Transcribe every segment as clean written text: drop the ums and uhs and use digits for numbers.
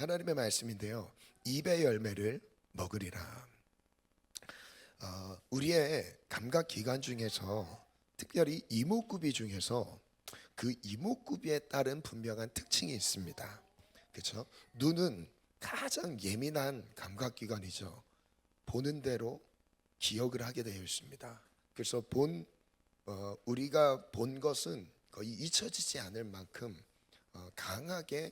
하나님의 말씀인데요. 입의 열매를 먹으리라. 우리의 감각 기관 중에서 특별히 이목구비 중에서 그 이목구비에 따른 분명한 특징이 있습니다. 그렇죠? 눈은 가장 예민한 감각 기관이죠. 보는 대로 기억을 하게 되어 있습니다. 그래서 우리가 본 것은 거의 잊혀지지 않을 만큼 강하게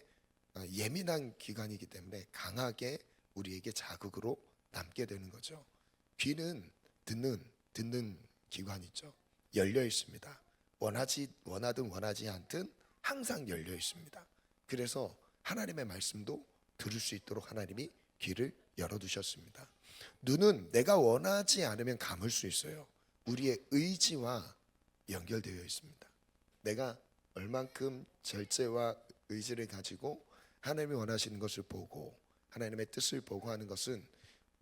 예민한 기관이기 때문에 강하게 우리에게 자극으로 남게 되는 거죠. 귀는 듣는 기관이죠. 열려 있습니다. 원하든 원하지 않든 항상 열려 있습니다. 그래서 하나님의 말씀도 들을 수 있도록 하나님이 귀를 열어두셨습니다. 눈은 내가 원하지 않으면 감을 수 있어요. 우리의 의지와 연결되어 있습니다. 내가 얼만큼 절제와 의지를 가지고 하나님이 원하시는 것을 보고 하나님의 뜻을 보고 하는 것은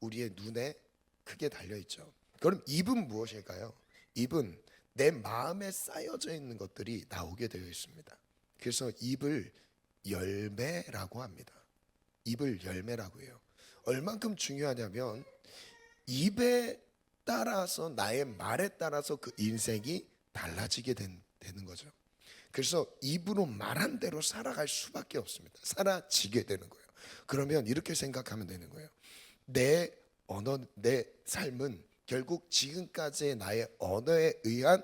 우리의 눈에 크게 달려있죠. 그럼 입은 무엇일까요? 입은 내 마음에 쌓여져 있는 것들이 나오게 되어 있습니다. 그래서 입을 열매라고 합니다. 입을 열매라고 해요. 얼만큼 중요하냐면 입에 따라서 나의 말에 따라서 그 인생이 달라지게 되는 거죠. 그래서 입으로 말한 대로 살아갈 수밖에 없습니다. 살아지게 되는 거예요. 그러면 이렇게 생각하면 되는 거예요. 내 삶은 결국 지금까지의 나의 언어에 의한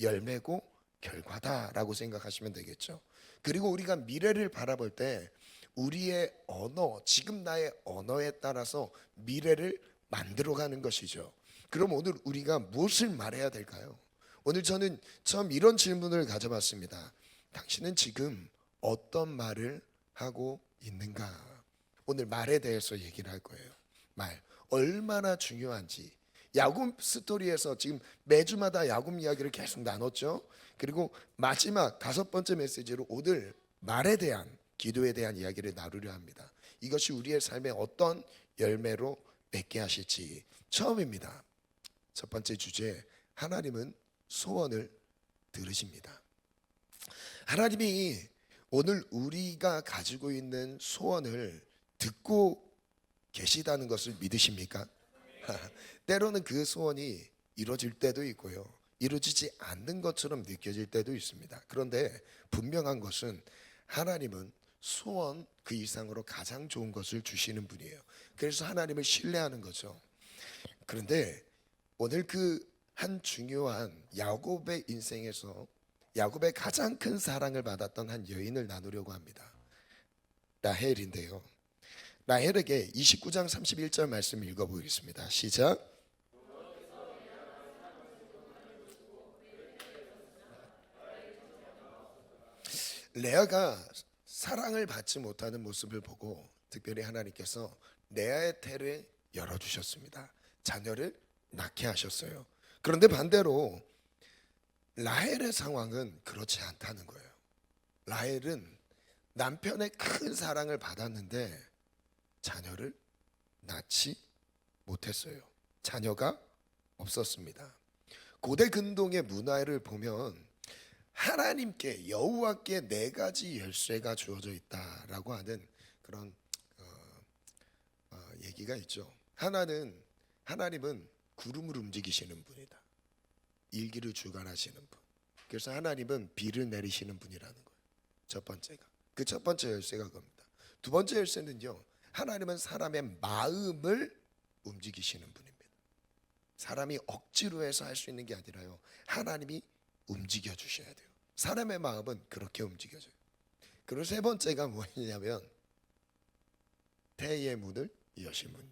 열매고 결과다라고 생각하시면 되겠죠. 그리고 우리가 미래를 바라볼 때 우리의 언어, 지금 나의 언어에 따라서 미래를 만들어가는 것이죠. 그럼 오늘 우리가 무엇을 말해야 될까요? 오늘 저는 처음 이런 질문을 가져봤습니다. 당신은 지금 어떤 말을 하고 있는가? 오늘 말에 대해서 얘기를 할 거예요. 말 얼마나 중요한지. 야곱 스토리에서 지금 매주마다 야곱 이야기를 계속 나눴죠. 그리고 마지막 5번째 메시지로 오늘 말에 대한, 기도에 대한 이야기를 나누려 합니다. 이것이 우리의 삶에 어떤 열매로 맺게 하실지. 처음입니다. 첫 번째 주제, 하나님은 소원을 들으십니다. 하나님이 오늘 우리가 가지고 있는 소원을 듣고 계시다는 것을 믿으십니까? 때로는 그 소원이 이루어질 때도 있고요, 이루어지지 않는 것처럼 느껴질 때도 있습니다. 그런데 분명한 것은 하나님은 소원 그 이상으로 가장 좋은 것을 주시는 분이에요. 그래서 하나님을 신뢰하는 거죠. 그런데 오늘 그 한 중요한 야곱의 인생에서 야곱의 가장 큰 사랑을 받았던 한 여인을 나누려고 합니다. 라헬인데요. 라헬에게 29장 31절 말씀 읽어보겠습니다. 시작. 레아가 사랑을 받지 못하는 모습을 보고 특별히 하나님께서 레아의 태를 열어주셨습니다. 자녀를 낳게 하셨어요. 그런데 반대로 라헬의 상황은 그렇지 않다는 거예요. 라헬은 남편의 큰 사랑을 받았는데 자녀를 낳지 못했어요. 자녀가 없었습니다. 고대 근동의 문화를 보면 하나님께, 여호와께 4가지 열쇠가 주어져 있다라고 하는 그런 얘기가 있죠. 하나님은 구름을 움직이시는 분이다. 일기를 주관하시는 분. 그래서 하나님은 비를 내리시는 분이라는 거예요. 첫 번째가. 그 첫 번째 열쇠가 그겁니다. 두 번째 열쇠는요, 하나님은 사람의 마음을 움직이시는 분입니다. 사람이 억지로 해서 할 수 있는 게 아니라요, 하나님이 움직여 주셔야 돼요. 사람의 마음은 그렇게 움직여져요. 그리고 세 번째가 뭐냐면 태의 문을 여시는 분.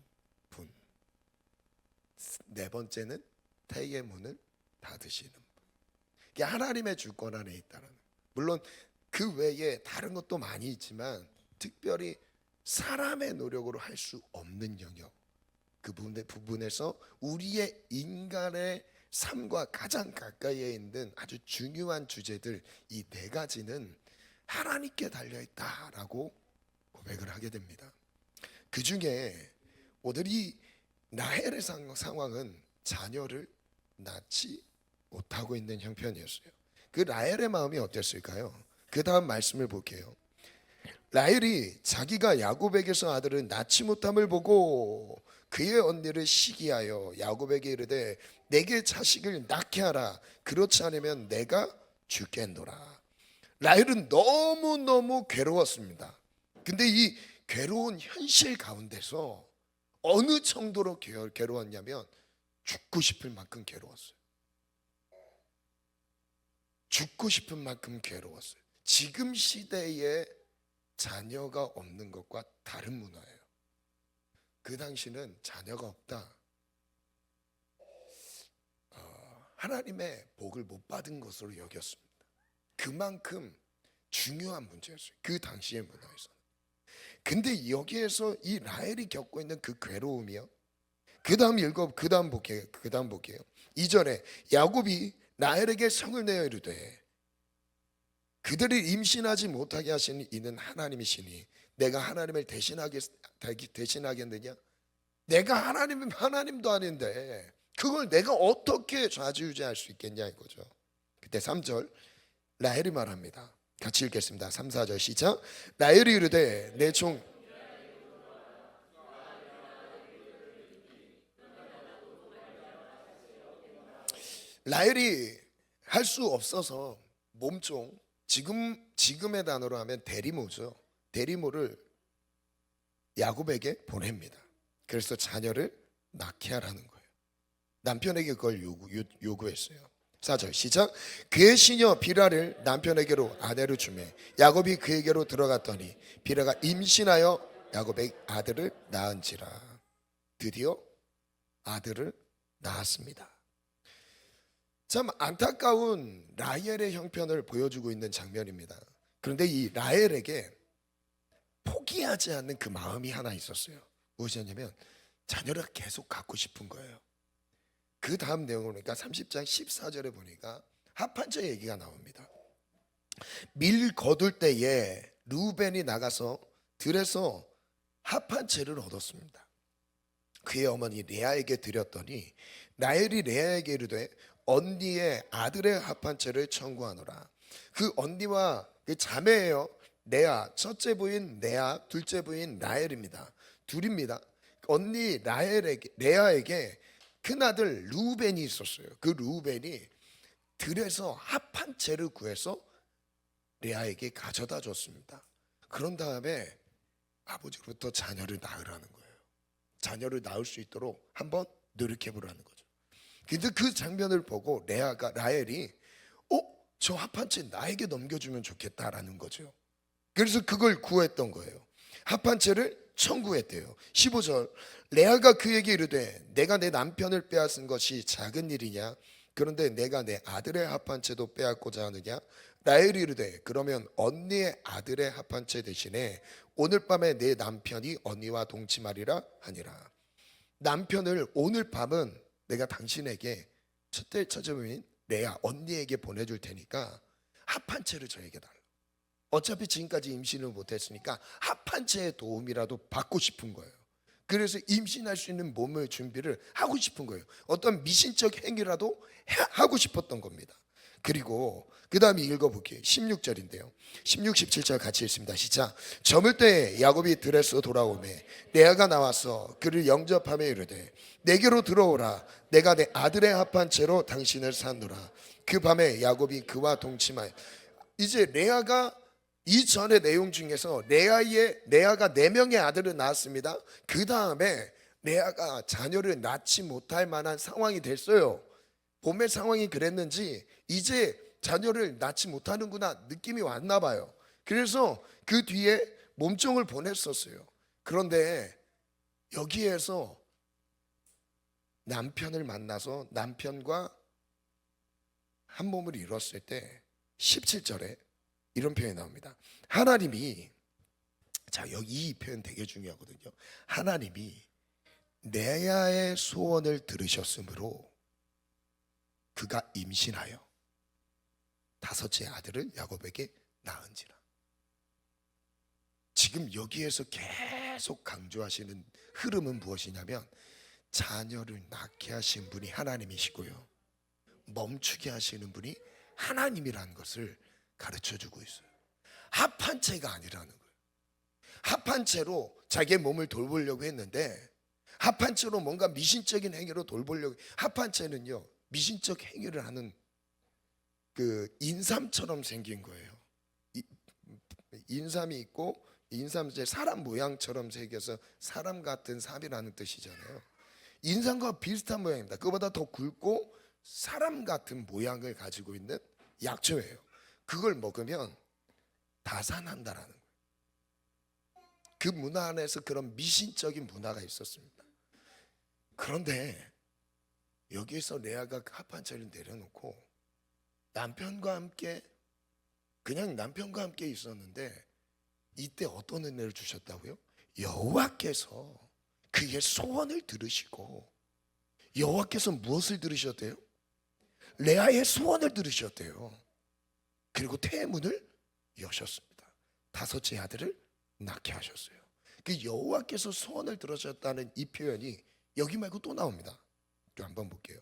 네 번째는 태의 문을 닫으시는 분. 이게 하나님의 주권 안에 있다는. 물론 그 외에 다른 것도 많이 있지만 특별히 사람의 노력으로 할 수 없는 영역, 그 부분에서 우리의 인간의 삶과 가장 가까이에 있는 아주 중요한 주제들, 이 4가지는 하나님께 달려있다라고 고백을 하게 됩니다. 그 중에 오늘 이 라헬의 상황은 자녀를 낳지 못하고 있는 형편이었어요. 그 라헬의 마음이 어땠을까요? 그 다음 말씀을 볼게요. 라헬이 자기가 야곱에게서 아들을 낳지 못함을 보고 그의 언니를 시기하여 야곱에게 이르되 내게 자식을 낳게 하라. 그렇지 않으면 내가 죽겠노라. 라헬은 너무너무 괴로웠습니다. 근데 이 괴로운 현실 가운데서 어느 정도로 괴로웠냐면 죽고 싶을 만큼 괴로웠어요. 죽고 싶은 만큼 괴로웠어요. 지금 시대에 자녀가 없는 것과 다른 문화예요. 그 당시는 자녀가 없다, 하나님의 복을 못 받은 것으로 여겼습니다. 그만큼 중요한 문제였어요, 그 당시의 문화에서는. 근데 여기에서 이 라헬이 겪고 있는 그 괴로움이요, 그 다음 볼게요. 2절에 야곱이 라헬에게 성을 내어 이르되 그들을 임신하지 못하게 하시는 이는 하나님이시니 내가 하나님을 대신하겠느냐? 내가 하나님도 아닌데 그걸 내가 어떻게 좌지우지할 수 있겠냐 이거죠. 그때 3절 라헬이 말합니다. 같이 읽겠습니다. 3, 4절 시작. 라헬이 이르되 내 종 라헬이 할 수 없어서 몸종, 지금의 단어로 하면 대리모죠. 대리모를 야곱에게 보냅니다. 그래서 자녀를 낳게 하라는 거예요. 남편에게 그걸 요구했어요. 4절 시작. 그의 시녀 비라를 남편에게로 아내로 주매 야곱이 그에게로 들어갔더니 비라가 임신하여 야곱의 아들을 낳은지라. 드디어 아들을 낳았습니다. 참 안타까운 라헬의 형편을 보여주고 있는 장면입니다. 그런데 이 라헬에게 포기하지 않는 그 마음이 하나 있었어요. 무엇이었냐면 자녀를 계속 갖고 싶은 거예요. 그 다음 내용을 보니까 30장 14절에 보니까 합한처 얘기가 나옵니다. 밀 거둘 때에 루벤이 나가서 들에서 합한채를 얻었습니다. 그의 어머니 레아에게 드렸더니 라헬이 레아에게 이르되 언니의 아들의 합한채를 청구하노라. 그 언니와 그 자매예요. 레아, 첫째 부인 레아, 둘째 부인 라헬입니다. 둘입니다. 언니 레아에게 큰아들 루벤이 있었어요. 그 루벤이 들에서 합한채를 구해서 레아에게 가져다 줬습니다. 그런 다음에 아버지로부터 자녀를 낳으라는 거예요. 자녀를 낳을 수 있도록 한번 노력해 보라는 거죠. 근데 그 장면을 보고 라헬이 저 합한채 나에게 넘겨주면 좋겠다라는 거죠. 그래서 그걸 구했던 거예요. 합한채를 청구했대요. 15절 레아가 그에게 이르되 내가 내 남편을 빼앗은 것이 작은 일이냐? 그런데 내가 내 아들의 합한채도 빼앗고자 하느냐? 라헬이 이르되 그러면 언니의 아들의 합한채 대신에 오늘 밤에 내 남편이 언니와 동침하리라 하니라. 남편을 오늘 밤은 내가 당신에게 첫째 부인 레아 언니에게 보내줄 테니까 합한채를 저에게 달라. 어차피 지금까지 임신을 못했으니까 합한채의 도움이라도 받고 싶은 거예요. 그래서 임신할 수 있는 몸의 준비를 하고 싶은 거예요. 어떤 미신적 행위라도 하고 싶었던 겁니다. 그리고 그 다음에 읽어볼게요. 16절인데요 16, 17절 같이 읽습니다. 시작. 저물 때 야곱이 들에서 돌아오매 레아가 나와서 그를 영접하며 이르되 내게로 들어오라. 내가 내 아들의 합한채로 당신을 산노라. 그 밤에 야곱이 그와 동침하여. 이제 레아가 이전의 내용 중에서 레아가 4명의 아들을 낳았습니다. 그 다음에 레아가 자녀를 낳지 못할 만한 상황이 됐어요. 봄의 상황이 그랬는지 이제 자녀를 낳지 못하는구나 느낌이 왔나 봐요. 그래서 그 뒤에 몸종을 보냈었어요. 그런데 여기에서 남편을 만나서 남편과 한 몸을 이뤘을 때 17절에 이런 표현이 나옵니다. 하나님이, 자 여기 이 표현 되게 중요하거든요. 하나님이 레아의 소원을 들으셨으므로 그가 임신하여 5째 아들을 야곱에게 낳은지라. 지금 여기에서 계속 강조하시는 흐름은 무엇이냐면 자녀를 낳게 하신 분이 하나님이시고요, 멈추게 하시는 분이 하나님이라는 것을 가르쳐주고 있어요. 합한채가 아니라는 거예요. 합한 채로 자기의 몸을 돌보려고 했는데, 합한 채로 뭔가 미신적인 행위로 돌보려고, 합한 채는요 미신적 행위를 하는 그 인삼처럼 생긴 거예요. 인삼이 있고, 인삼 이제 사람 모양처럼 생겨서 사람 같은 삼이라는 뜻이잖아요. 인삼과 비슷한 모양입니다. 그보다 더 굵고 사람 같은 모양을 가지고 있는 약초예요. 그걸 먹으면 다산한다라는 거예요. 그 문화 안에서 그런 미신적인 문화가 있었습니다. 그런데 여기에서 레아가 합한채를 내려놓고 남편과 함께, 그냥 남편과 함께 있었는데, 이때 어떤 은혜를 주셨다고요? 여호와께서 그의 소원을 들으시고, 여호와께서 무엇을 들으셨대요? 레아의 소원을 들으셨대요. 그리고 태문을 여셨습니다. 다섯째 아들을 낳게 하셨어요. 그 여호와께서 소원을 들으셨다는 이 표현이 여기 말고 또 나옵니다. 또 한번 볼게요.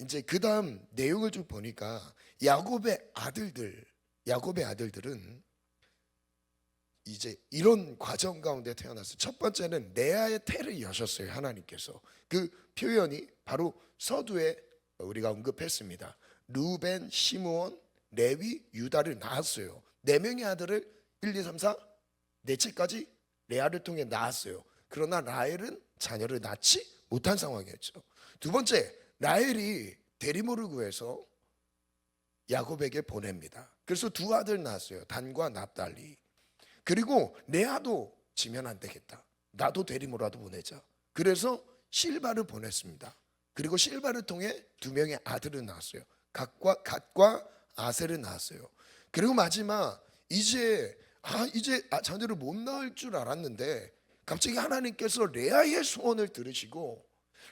이제 그 다음 내용을 좀 보니까 야곱의 아들들은 이제 이런 과정 가운데 태어났어요. 첫 번째는 레아의 태를 여셨어요. 하나님께서. 그 표현이 바로 서두에 우리가 언급했습니다. 루벤, 시므온, 레위, 유다를 낳았어요. 네 명의 아들을 1, 2, 3, 4 넷째까지 레아를 통해 낳았어요. 그러나 라헬은 자녀를 낳지 못한 상황이었죠. 두 번째, 라헬이 대리모를 구해서 야곱에게 보냅니다. 그래서 두 아들 낳았어요. 단과 납달리. 그리고 레아도 지면 안 되겠다, 나도 대리모라도 보내자. 그래서 실바를 보냈습니다. 그리고 실바를 통해 두 명의 아들을 낳았어요. 갓과 아셀을 낳았어요. 그리고 마지막 이제 자녀를 못 낳을 줄 알았는데 갑자기 하나님께서 레아의 소원을 들으시고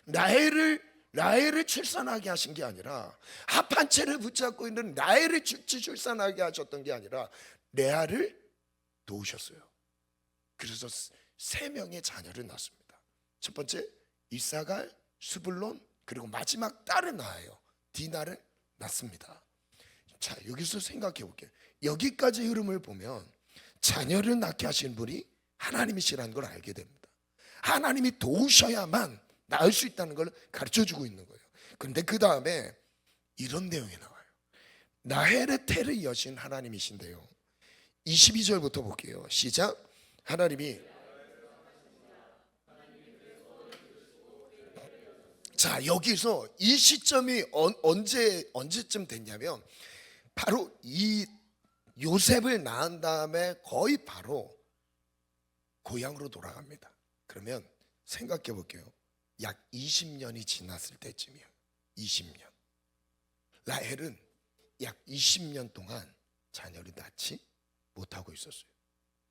라헬을 출산하게 하신 게 아니라, 합한 채를 붙잡고 있는 라헬을 출산하게 하셨던 게 아니라 레아를 도우셨어요. 그래서 세 명의 자녀를 낳습니다. 첫 번째 이사갈, 스불론, 그리고 마지막 딸을 낳아요. 디나를 낳습니다. 자, 여기서 생각해 볼게요. 여기까지 흐름을 보면 자녀를 낳게 하신 분이 하나님이시라는 걸 알게 됩니다. 하나님이 도우셔야만 낳을 수 있다는 걸 가르쳐주고 있는 거예요. 그런데 그 다음에 이런 내용이 나와요. 라헬의 태를 여신 하나님이신데요, 22절부터 볼게요. 시작. 하나님이, 자, 여기서 이 시점이 언제쯤 됐냐면 바로 이 요셉을 낳은 다음에 거의 바로 고향으로 돌아갑니다. 그러면 생각해 볼게요. 약 20년이 지났을 때쯤이에요. 20년. 라헬은 약 20년 동안 자녀를 낳지 못하고 있었어요.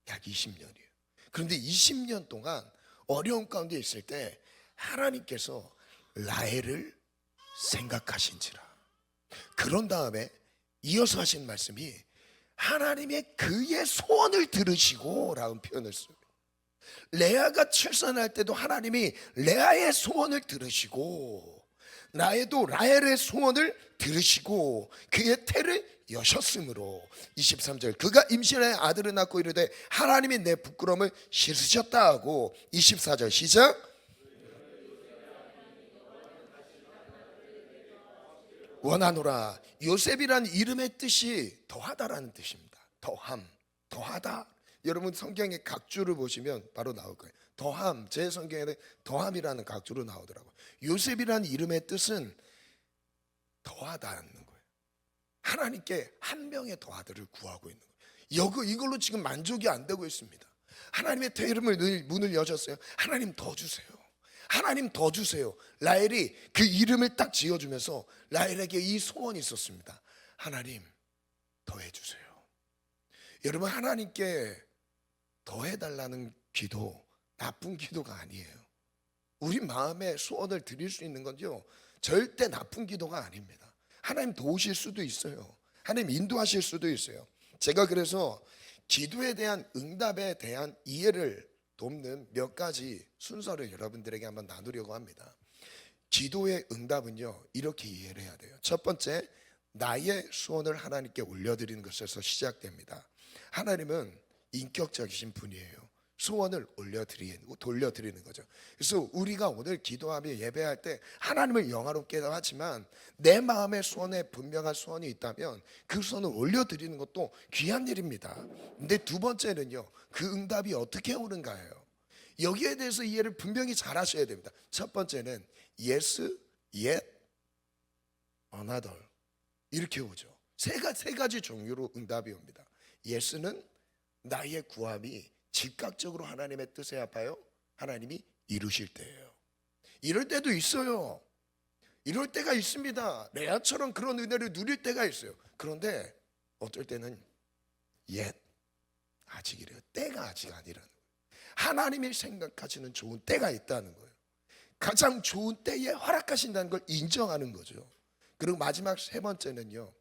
약 20년이에요. 그런데 20년 동안 어려운 가운데 있을 때 하나님께서 라헬을 생각하신지라. 그런 다음에 이어서 하신 말씀이 하나님의 그의 소원을 들으시고 라는 표현을 써요. 레아가 출산할 때도 하나님이 레아의 소원을 들으시고, 라헬도 라헬의 소원을 들으시고 그의 태를 여셨으므로, 23절, 그가 임신하여 아들을 낳고 이르되 하나님이 내 부끄러움을 씻으셨다 하고, 24절 시작. 원하노라. 요셉이란 이름의 뜻이 더하다라는 뜻입니다. 더하다. 여러분 성경의 각주를 보시면 바로 나올 거예요. 더함, 제 성경에는 더함이라는 각주로 나오더라고요. 요셉이라는 이름의 뜻은 더하다는 거예요. 하나님께 한 명의 더 아들을 구하고 있는 거예요. 이걸로 지금 만족이 안 되고 있습니다. 하나님의 이름을 문을 여셨어요. 하나님 더 주세요. 하나님 더 주세요. 라헬이 그 이름을 딱 지어주면서 라헬에게 이 소원이 있었습니다. 하나님 더 해주세요. 여러분, 하나님께 더 해달라는 기도 나쁜 기도가 아니에요. 우리 마음의 소원을 드릴 수 있는 건요, 절대 나쁜 기도가 아닙니다. 하나님 도우실 수도 있어요. 하나님 인도하실 수도 있어요. 제가 그래서 기도에 대한 응답에 대한 이해를 돕는 몇 가지 순서를 여러분들에게 한번 나누려고 합니다. 기도의 응답은요, 이렇게 이해를 해야 돼요. 첫 번째, 나의 소원을 하나님께 올려드리는 것에서 시작됩니다. 하나님은 인격적이신 분이에요. 소원을 돌려드리는 거죠. 그래서 우리가 오늘 기도하며 예배할 때 하나님을 영화롭게 하지만 내 마음의 소원에 분명한 소원이 있다면 그 소원을 올려드리는 것도 귀한 일입니다. 근데 두 번째는요, 그 응답이 어떻게 오는가예요. 여기에 대해서 이해를 분명히 잘 하셔야 됩니다. 첫 번째는 yes, yet, another 이렇게 오죠. 세 가지 종류로 응답이 옵니다. yes는 나의 구함이 즉각적으로 하나님의 뜻에 합하여 하나님이 이루실 때예요. 이럴 때도 있어요. 이럴 때가 있습니다. 레아처럼 그런 은혜를 누릴 때가 있어요. 그런데 어떨 때는 yet, 아직이래요. 때가 아직 아니라는 거예요. 하나님이 생각하시는 좋은 때가 있다는 거예요. 가장 좋은 때에 허락하신다는 걸 인정하는 거죠. 그리고 마지막 세 번째는요,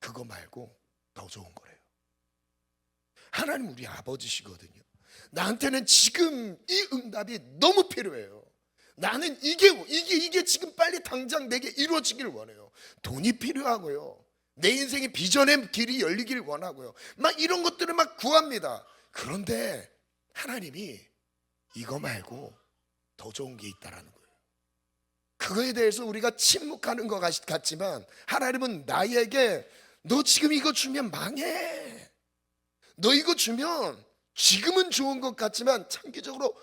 그거 말고 더 좋은 거래요. 하나님 우리 아버지시거든요. 나한테는 지금 이 응답이 너무 필요해요. 나는 이게 지금 빨리 당장 내게 이루어지길 원해요. 돈이 필요하고요, 내 인생의 비전의 길이 열리길 원하고요, 막 이런 것들을 막 구합니다. 그런데 하나님이 이거 말고 더 좋은 게 있다라는 거예요. 그거에 대해서 우리가 침묵하는 것 같지만 하나님은 나에게 너 지금 이거 주면 망해, 너 이거 주면 지금은 좋은 것 같지만 장기적으로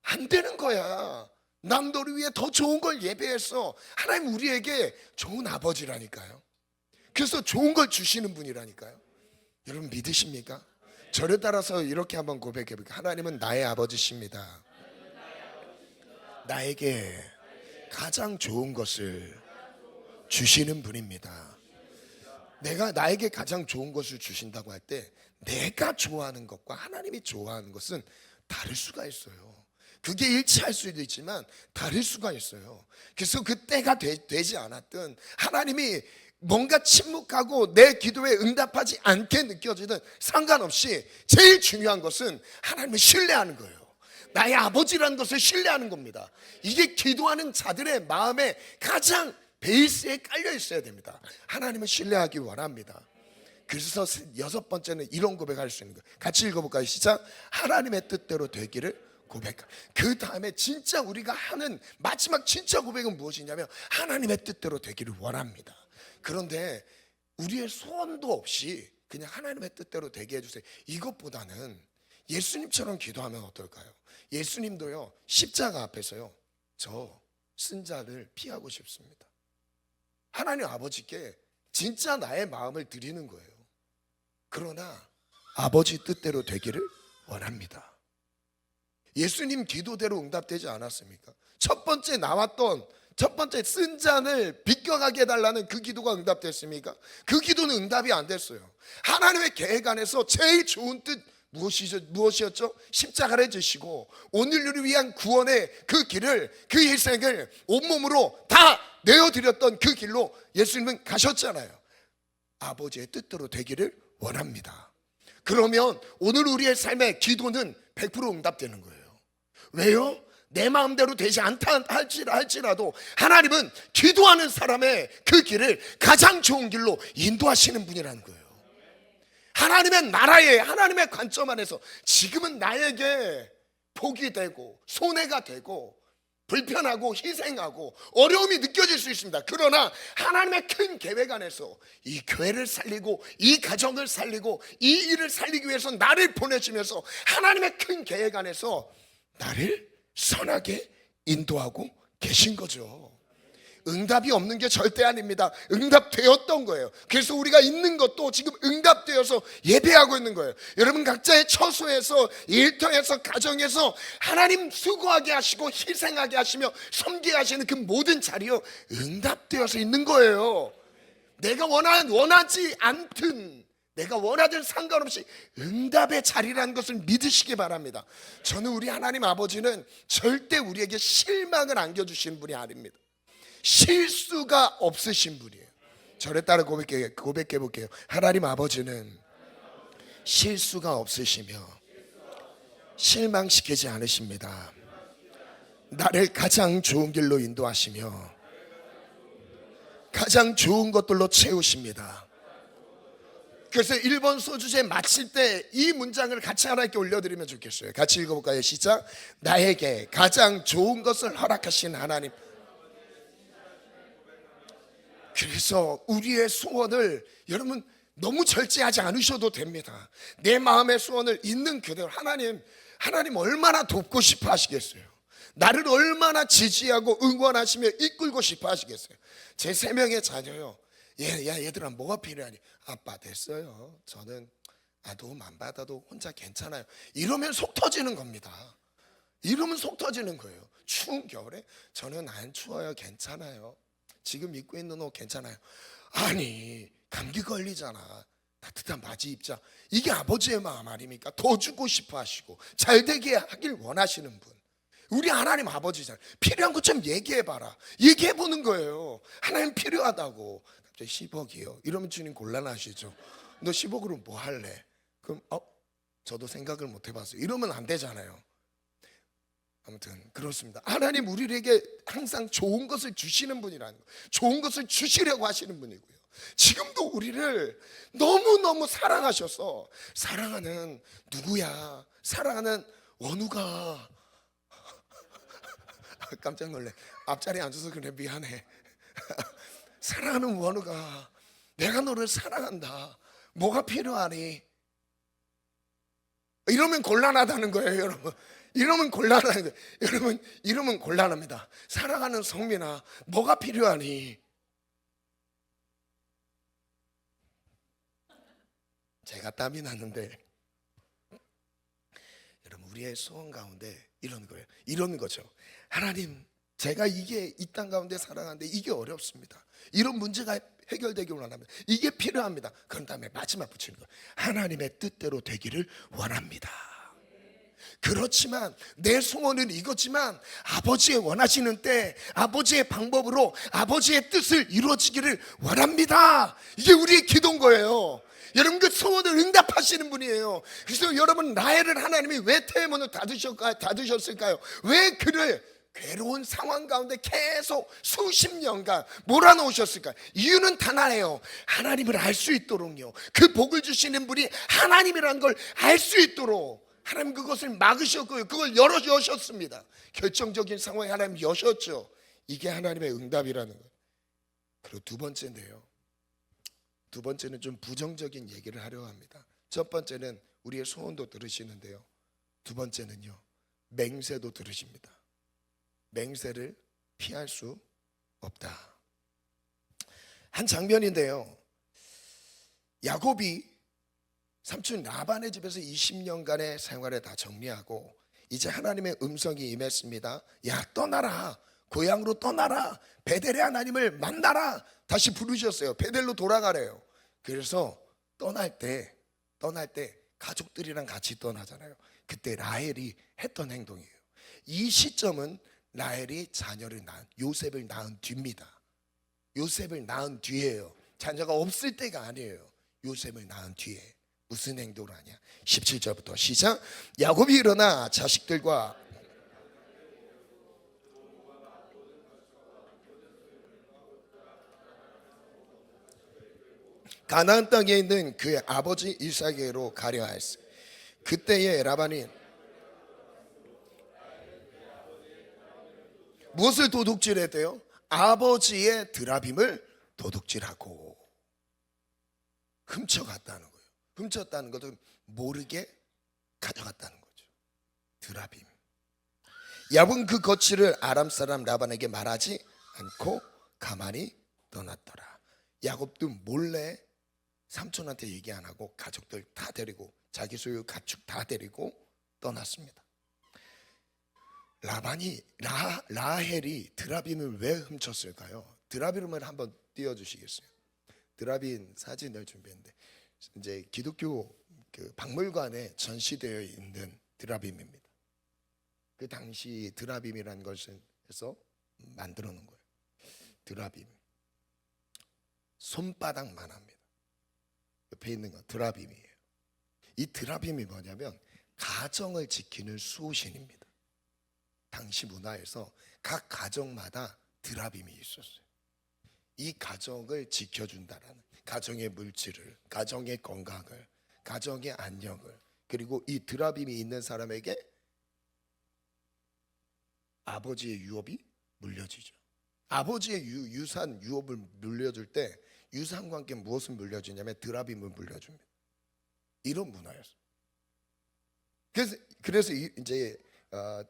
안 되는 거야. 난 너를 위해 더 좋은 걸 예배했어. 하나님 우리에게 좋은 아버지라니까요. 그래서 좋은 걸 주시는 분이라니까요. 여러분 믿으십니까? 저를 따라서 이렇게 한번 고백해 볼게요. 하나님은 나의 아버지십니다. 나에게 가장 좋은 것을 주시는 분입니다. 나에게 가장 좋은 것을 주신다고 할 때 내가 좋아하는 것과 하나님이 좋아하는 것은 다를 수가 있어요. 그게 일치할 수도 있지만 다를 수가 있어요. 그래서 그 때가 되지 않았든 하나님이 뭔가 침묵하고 내 기도에 응답하지 않게 느껴지든 상관없이 제일 중요한 것은 하나님을 신뢰하는 거예요. 나의 아버지라는 것을 신뢰하는 겁니다. 이게 기도하는 자들의 마음에 가장 베이스에 깔려 있어야 됩니다. 하나님을 신뢰하기 원합니다. 그래서 여섯 번째는 이런 고백할 수 있는 거예요. 같이 읽어볼까요? 시작. 하나님의 뜻대로 되기를 고백하. 그 다음에 진짜 우리가 하는 마지막 진짜 고백은 무엇이냐면 하나님의 뜻대로 되기를 원합니다. 그런데 우리의 소원도 없이 그냥 하나님의 뜻대로 되게 해주세요, 이것보다는 예수님처럼 기도하면 어떨까요? 예수님도요, 십자가 앞에서요, 저 쓴자를 피하고 싶습니다. 하나님 아버지께 진짜 나의 마음을 드리는 거예요. 그러나 아버지 뜻대로 되기를 원합니다. 예수님 기도대로 응답되지 않았습니까? 첫 번째 쓴 잔을 비껴가게 해달라는 그 기도가 응답됐습니까? 그 기도는 응답이 안 됐어요. 하나님의 계획 안에서 제일 좋은 뜻 무엇이었죠? 십자가를 지시고 오늘을 위한 구원의 그 길을, 그 희생을 온몸으로 다 내어드렸던 그 길로 예수님은 가셨잖아요. 아버지의 뜻대로 되기를 원합니다. 그러면 오늘 우리의 삶의 기도는 100% 응답되는 거예요. 왜요? 내 마음대로 되지 않다 할지라도 하나님은 기도하는 사람의 그 길을 가장 좋은 길로 인도하시는 분이라는 거예요. 하나님의 나라에, 하나님의 관점 안에서 지금은 나에게 복이 되고 손해가 되고 불편하고 희생하고 어려움이 느껴질 수 있습니다. 그러나 하나님의 큰 계획 안에서 이 교회를 살리고 이 가정을 살리고 이 일을 살리기 위해서 나를 보내주면서 하나님의 큰 계획 안에서 나를 선하게 인도하고 계신 거죠. 응답이 없는 게 절대 아닙니다. 응답되었던 거예요. 그래서 우리가 있는 것도 지금 응답되어서 예배하고 있는 거예요. 여러분 각자의 처소에서, 일터에서, 가정에서 하나님 수고하게 하시고 희생하게 하시며 섬기게 하시는 그 모든 자리요, 응답되어서 있는 거예요. 내가 원하지 않든 내가 원하든 상관없이 응답의 자리라는 것을 믿으시기 바랍니다. 저는 우리 하나님 아버지는 절대 우리에게 실망을 안겨주시는 분이 아닙니다. 실수가 없으신 분이에요. 저를 따라 고백해 볼게요. 하나님 아버지는 실수가 없으시며 실망시키지 않으십니다. 나를 가장 좋은 길로 인도하시며 가장 좋은 것들로 채우십니다. 그래서 1번 소주제 마칠 때 이 문장을 같이 하나님께 올려드리면 좋겠어요. 같이 읽어볼까요? 시작. 나에게 가장 좋은 것을 허락하신 하나님. 그래서 우리의 소원을 여러분 너무 절제하지 않으셔도 됩니다. 내 마음의 소원을 있는 그대로 하나님 얼마나 돕고 싶어 하시겠어요. 나를 얼마나 지지하고 응원하시며 이끌고 싶어 하시겠어요. 제 3명의 자녀요. 얘들아 뭐가 필요하니? 아빠 됐어요. 저는 도움 안 받아도 혼자 괜찮아요. 이러면 속 터지는 겁니다. 이러면 속 터지는 거예요. 추운 겨울에 저는 안 추워요. 괜찮아요. 지금 입고 있는 옷 괜찮아요. 아니 감기 걸리잖아. 따뜻한 바지 입자. 이게 아버지의 마음 아닙니까? 더 주고 싶어 하시고 잘 되게 하길 원하시는 분. 우리 하나님 아버지잖아요. 필요한 것 좀 얘기해봐라. 얘기해보는 거예요. 하나님 필요하다고. 갑자기 10억이요 이러면 주님 곤란하시죠. 너 10억으로 뭐 할래? 그럼 저도 생각을 못 해봤어요. 이러면 안 되잖아요. 아무튼 그렇습니다. 하나님 우리에게 항상 좋은 것을 주시는 분이라는 거예요. 좋은 것을 주시려고 하시는 분이고요. 지금도 우리를 너무너무 사랑하셔서 사랑하는 누구야? 사랑하는 원우가 깜짝 놀래. 앞자리에 앉아서 그래 미안해. 사랑하는 원우가 내가 너를 사랑한다. 뭐가 필요하니? 이러면 곤란하다는 거예요, 여러분. 이러면 곤란한 거예요. 여러분, 이러면 곤란합니다. 사랑하는 성민아, 뭐가 필요하니? 제가 땀이 났는데, 여러분, 우리의 소원 가운데 이런 거예요. 이런 거죠. 하나님, 제가 이게 이 땅 가운데 살아가는데 이게 어렵습니다. 이런 문제가 해결되길 원합니다. 이게 필요합니다. 그런 다음에 마지막 붙이는 거예요. 하나님의 뜻대로 되기를 원합니다. 그렇지만 내 소원은 이거지만 아버지의 원하시는 때 아버지의 방법으로 아버지의 뜻을 이루어지기를 원합니다. 이게 우리의 기도인 거예요. 여러분 그 소원을 응답하시는 분이에요. 그래서 여러분 라헬을 하나님이 왜 태문을 닫으셨을까요? 왜 그를 괴로운 상황 가운데 계속 수십 년간 몰아넣으셨을까요? 이유는 단 하나예요. 하나님을 알 수 있도록요. 그 복을 주시는 분이 하나님이라는 걸 알 수 있도록 하나님 그것을 막으셨고요. 그걸 열어주셨습니다. 결정적인 상황에 하나님 여셨죠. 이게 하나님의 응답이라는 거예요. 그리고 두 번째인데요. 두 번째는 좀 부정적인 얘기를 하려고 합니다. 첫 번째는 우리의 소원도 들으시는데요. 두 번째는요. 맹세도 들으십니다. 맹세를 피할 수 없다. 한 장면인데요. 야곱이 삼촌 라반의 집에서 20년간의 생활을 다 정리하고 이제 하나님의 음성이 임했습니다. 야 떠나라. 고향으로 떠나라. 베델의 하나님을 만나라. 다시 부르셨어요. 베델로 돌아가래요. 그래서 떠날 때 가족들이랑 같이 떠나잖아요. 그때 라헬이 했던 행동이에요. 이 시점은 라헬이 자녀를 낳은 요셉을 낳은 뒤입니다. 요셉을 낳은 뒤에요. 자녀가 없을 때가 아니에요. 요셉을 낳은 뒤에 무슨 행동을 하냐? 17절부터 시작. 야곱이 일어나 자식들과 가나안 땅에 있는 그의 아버지 이삭에게로 가려 하였어. 그때에 라반이 무엇을 도둑질했대요? 아버지의 드라빔을 도둑질하고 훔쳐갔다는 거예요. 훔쳤다는 것은 모르게 가져갔다는 거죠. 드라빔. 야곱은 그 거취를 아람 사람 라반에게 말하지 않고 가만히 떠났더라. 야곱도 몰래 삼촌한테 얘기 안 하고 가족들 다 데리고 자기 소유 가축 다 데리고 떠났습니다. 라헬이 드라빔을 왜 훔쳤을까요? 드라빔을 한번 띄워주시겠어요? 드라빔 사진을 준비했는데 이제 기독교 그 박물관에 전시되어 있는 드라빔입니다. 그 당시 드라빔이라는 것을 해서 만들어 놓은 거예요. 드라빔 손바닥만 합니다. 옆에 있는 건 드라빔이에요. 이 드라빔이 뭐냐면 가정을 지키는 수호신입니다. 당시 문화에서 각 가정마다 드라빔이 있었어요. 이 가정을 지켜준다라는, 가정의 물질을, 가정의 건강을, 가정의 안녕을, 그리고 이 드라빔이 있는 사람에게 아버지의 유업이 물려지죠. 아버지의 유산 유업을 물려줄 때 유산과 함께 무엇을 물려주냐면 드라빔을 물려줍니다. 이런 문화였어요. 그래서 이제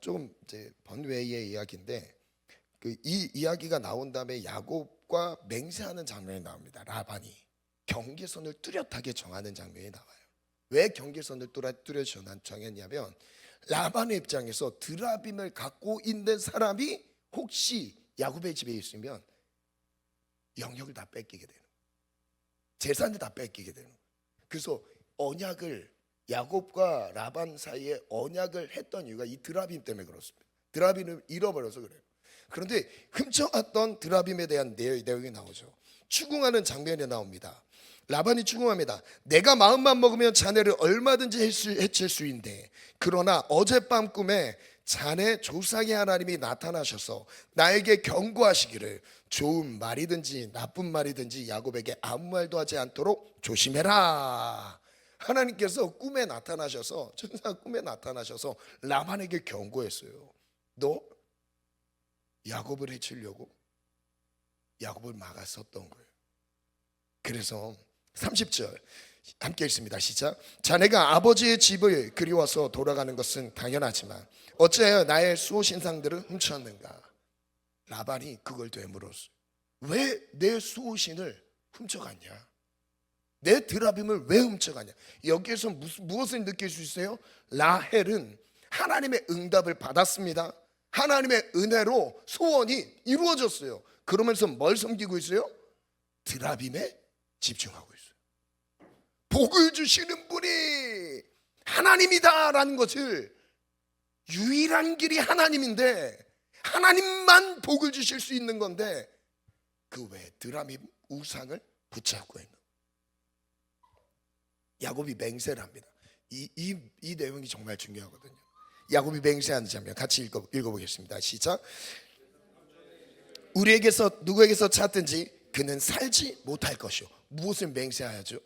조금 이제 번외의 이야기인데, 이 이야기가 나온 다음에 야곱과 맹세하는 장면이 나옵니다. 라반이 경계선을 뚜렷하게 정하는 장면이 나와요. 왜 경계선을 뚜렷하게 정했냐면, 라반의 입장에서 드라빔을 갖고 있는 사람이 혹시 야곱의 집에 있으면 영역을 다 뺏기게 되는, 재산을 다 뺏기게 되는. 그래서 언약을, 야곱과 라반 사이에 언약을 했던 이유가 이 드라빔 때문에 그렇습니다. 드라빔을 잃어버려서 그래요. 그런데 훔쳐왔던 드라빔에 대한 내용이 나오죠. 추궁하는 장면이 나옵니다. 라반이 추궁합니다. 내가 마음만 먹으면 자네를 얼마든지 해칠 수 있는데, 그러나 어젯밤 꿈에 자네 조상의 하나님이 나타나셔서 나에게 경고하시기를 좋은 말이든지 나쁜 말이든지 야곱에게 아무 말도 하지 않도록 조심해라. 하나님께서 꿈에 나타나셔서, 천사가 꿈에 나타나셔서 라반에게 경고했어요. 너 야곱을 해치려고 야곱을 막았었던 거예요. 그래서 30절 함께 읽습니다. 시작. 자네가 아버지의 집을 그리워서 돌아가는 것은 당연하지만 어찌하여 나의 수호신상들을 훔쳤는가? 라반이 그걸 되물었어요. 왜 내 수호신을 훔쳐갔냐? 내 드라빔을 왜 훔쳐갔냐? 여기에서 무엇을 느낄 수 있어요? 라헬은 하나님의 응답을 받았습니다. 하나님의 은혜로 소원이 이루어졌어요. 그러면서 뭘 섬기고 있어요? 드라빔에 집중하고 있어요. 복을 주시는 분이 하나님이다라는 것을, 유일한 길이 하나님인데 하나님만 복을 주실 수 있는 건데 그 외에 드라빔 우상을 붙잡고 있는, 야곱이 맹세를 합니다. 이 내용이 정말 중요하거든요. 야곱이 맹세하는 장면 같이 읽어보겠습니다. 시작. 우리에게서 누구에게서 찾든지 그는 살지 못할 것이요. 무엇을 맹세하죠?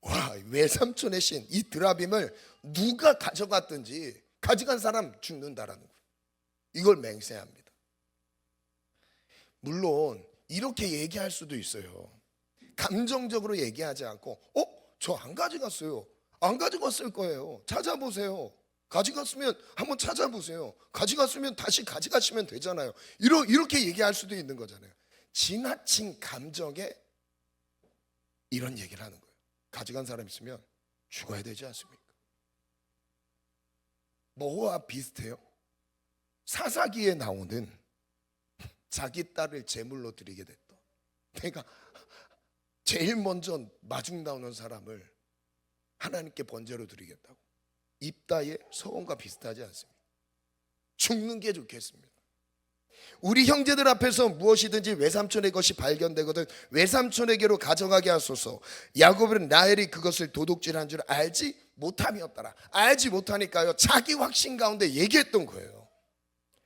와, 외삼촌의 신, 이 드라빔을 누가 가져갔든지 가져간 사람 죽는다라는 거예요. 이걸 맹세합니다. 물론 이렇게 얘기할 수도 있어요. 감정적으로 얘기하지 않고 저 안 가져갔어요. 안 가져갔을 거예요. 찾아보세요. 가져갔으면 한번 찾아보세요. 가져갔으면 다시 가져가시면 되잖아요. 이렇게 얘기할 수도 있는 거잖아요. 지나친 감정에 이런 얘기를 하는 거예요. 가져간 사람 있으면 죽어야 되지 않습니까? 뭐와 비슷해요? 사사기에 나오는 자기 딸을 제물로 드리게 됐다. 그러니까 제일 먼저 마중 나오는 사람을 하나님께 번제로 드리겠다고. 입다의 소원과 비슷하지 않습니까? 죽는 게 좋겠습니다. 우리 형제들 앞에서 무엇이든지 외삼촌의 것이 발견되거든 외삼촌에게로 가져가게 하소서. 야곱은 라헬이 그것을 도둑질한 줄 알지 못함이었더라. 알지 못하니까요, 자기 확신 가운데 얘기했던 거예요.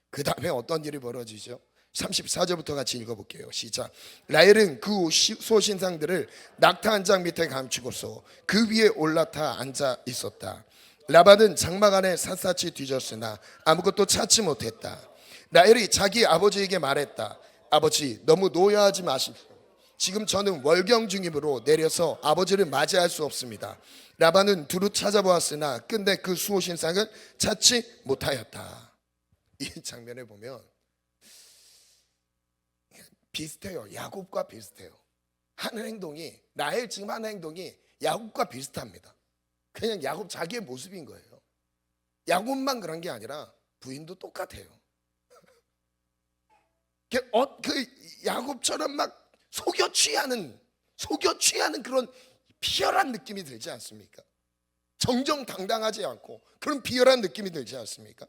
그 다음에 어떤 일이 벌어지죠? 34절부터 같이 읽어볼게요. 시작. 라헬은 그 수호신상들을 낙타 한 장 밑에 감추고서 그 위에 올라타 앉아 있었다. 라반은 장막 안에 샅샅이 뒤졌으나 아무것도 찾지 못했다. 라헬이 자기 아버지에게 말했다. 아버지, 너무 노여하지 마십시오. 지금 저는 월경 중이므로 내려서 아버지를 맞이할 수 없습니다. 라반은 두루 찾아보았으나 끝내 그 수호신상을 찾지 못하였다. 이 장면에 보면 비슷해요. 야곱과 비슷해요. 하는 행동이, 라헬 지금 하는 행동이 야곱과 비슷합니다. 그냥 야곱 자기의 모습인 거예요. 야곱만 그런 게 아니라 부인도 똑같아요. 그 야곱처럼 막 속여 취하는 그런 비열한 느낌이 들지 않습니까? 정정당당하지 않고 그런 비열한 느낌이 들지 않습니까?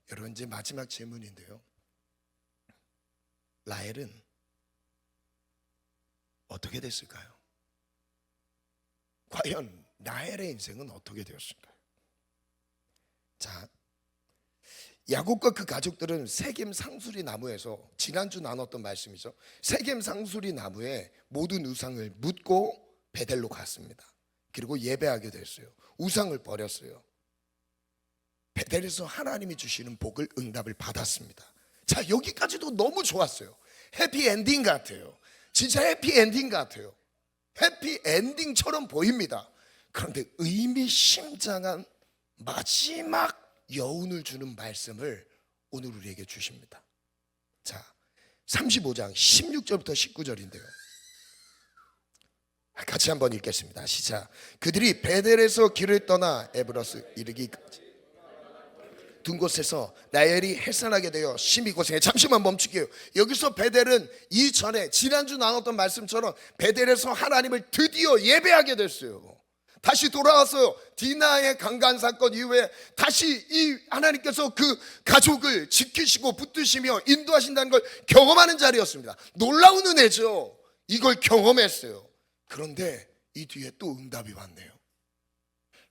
여러분, 이제 마지막 질문인데요. 라헬은 어떻게 됐을까요? 과연 라헬의 인생은 어떻게 되었을까요? 자, 야곱과 그 가족들은 세겜 상수리 나무에서, 지난주 나눴던 말씀이죠, 세겜 상수리 나무에 모든 우상을 묻고 베델로 갔습니다. 그리고 예배하게 됐어요. 우상을 버렸어요. 베델에서 하나님이 주시는 복을, 응답을 받았습니다. 자, 여기까지도 너무 좋았어요. 해피엔딩 같아요. 진짜 해피엔딩 같아요. 해피엔딩처럼 보입니다. 그런데 의미심장한 마지막 여운을 주는 말씀을 오늘 우리에게 주십니다. 자, 35장 16절부터 19절인데요. 같이 한번 읽겠습니다. 시작. 그들이 베델에서 길을 떠나 에브러스 이르기까지 둔 곳에서 라헬이 해산하게 되어 심히 고생해. 잠시만 멈출게요. 여기서 베델은 이전에 지난주 나눴던 말씀처럼 베델에서 하나님을 드디어 예배하게 됐어요. 다시 돌아왔어요. 디나의 강간 사건 이후에 다시 이 하나님께서 그 가족을 지키시고 붙드시며 인도하신다는 걸 경험하는 자리였습니다. 놀라운 은혜죠. 이걸 경험했어요. 그런데 이 뒤에 또 응답이 왔네요.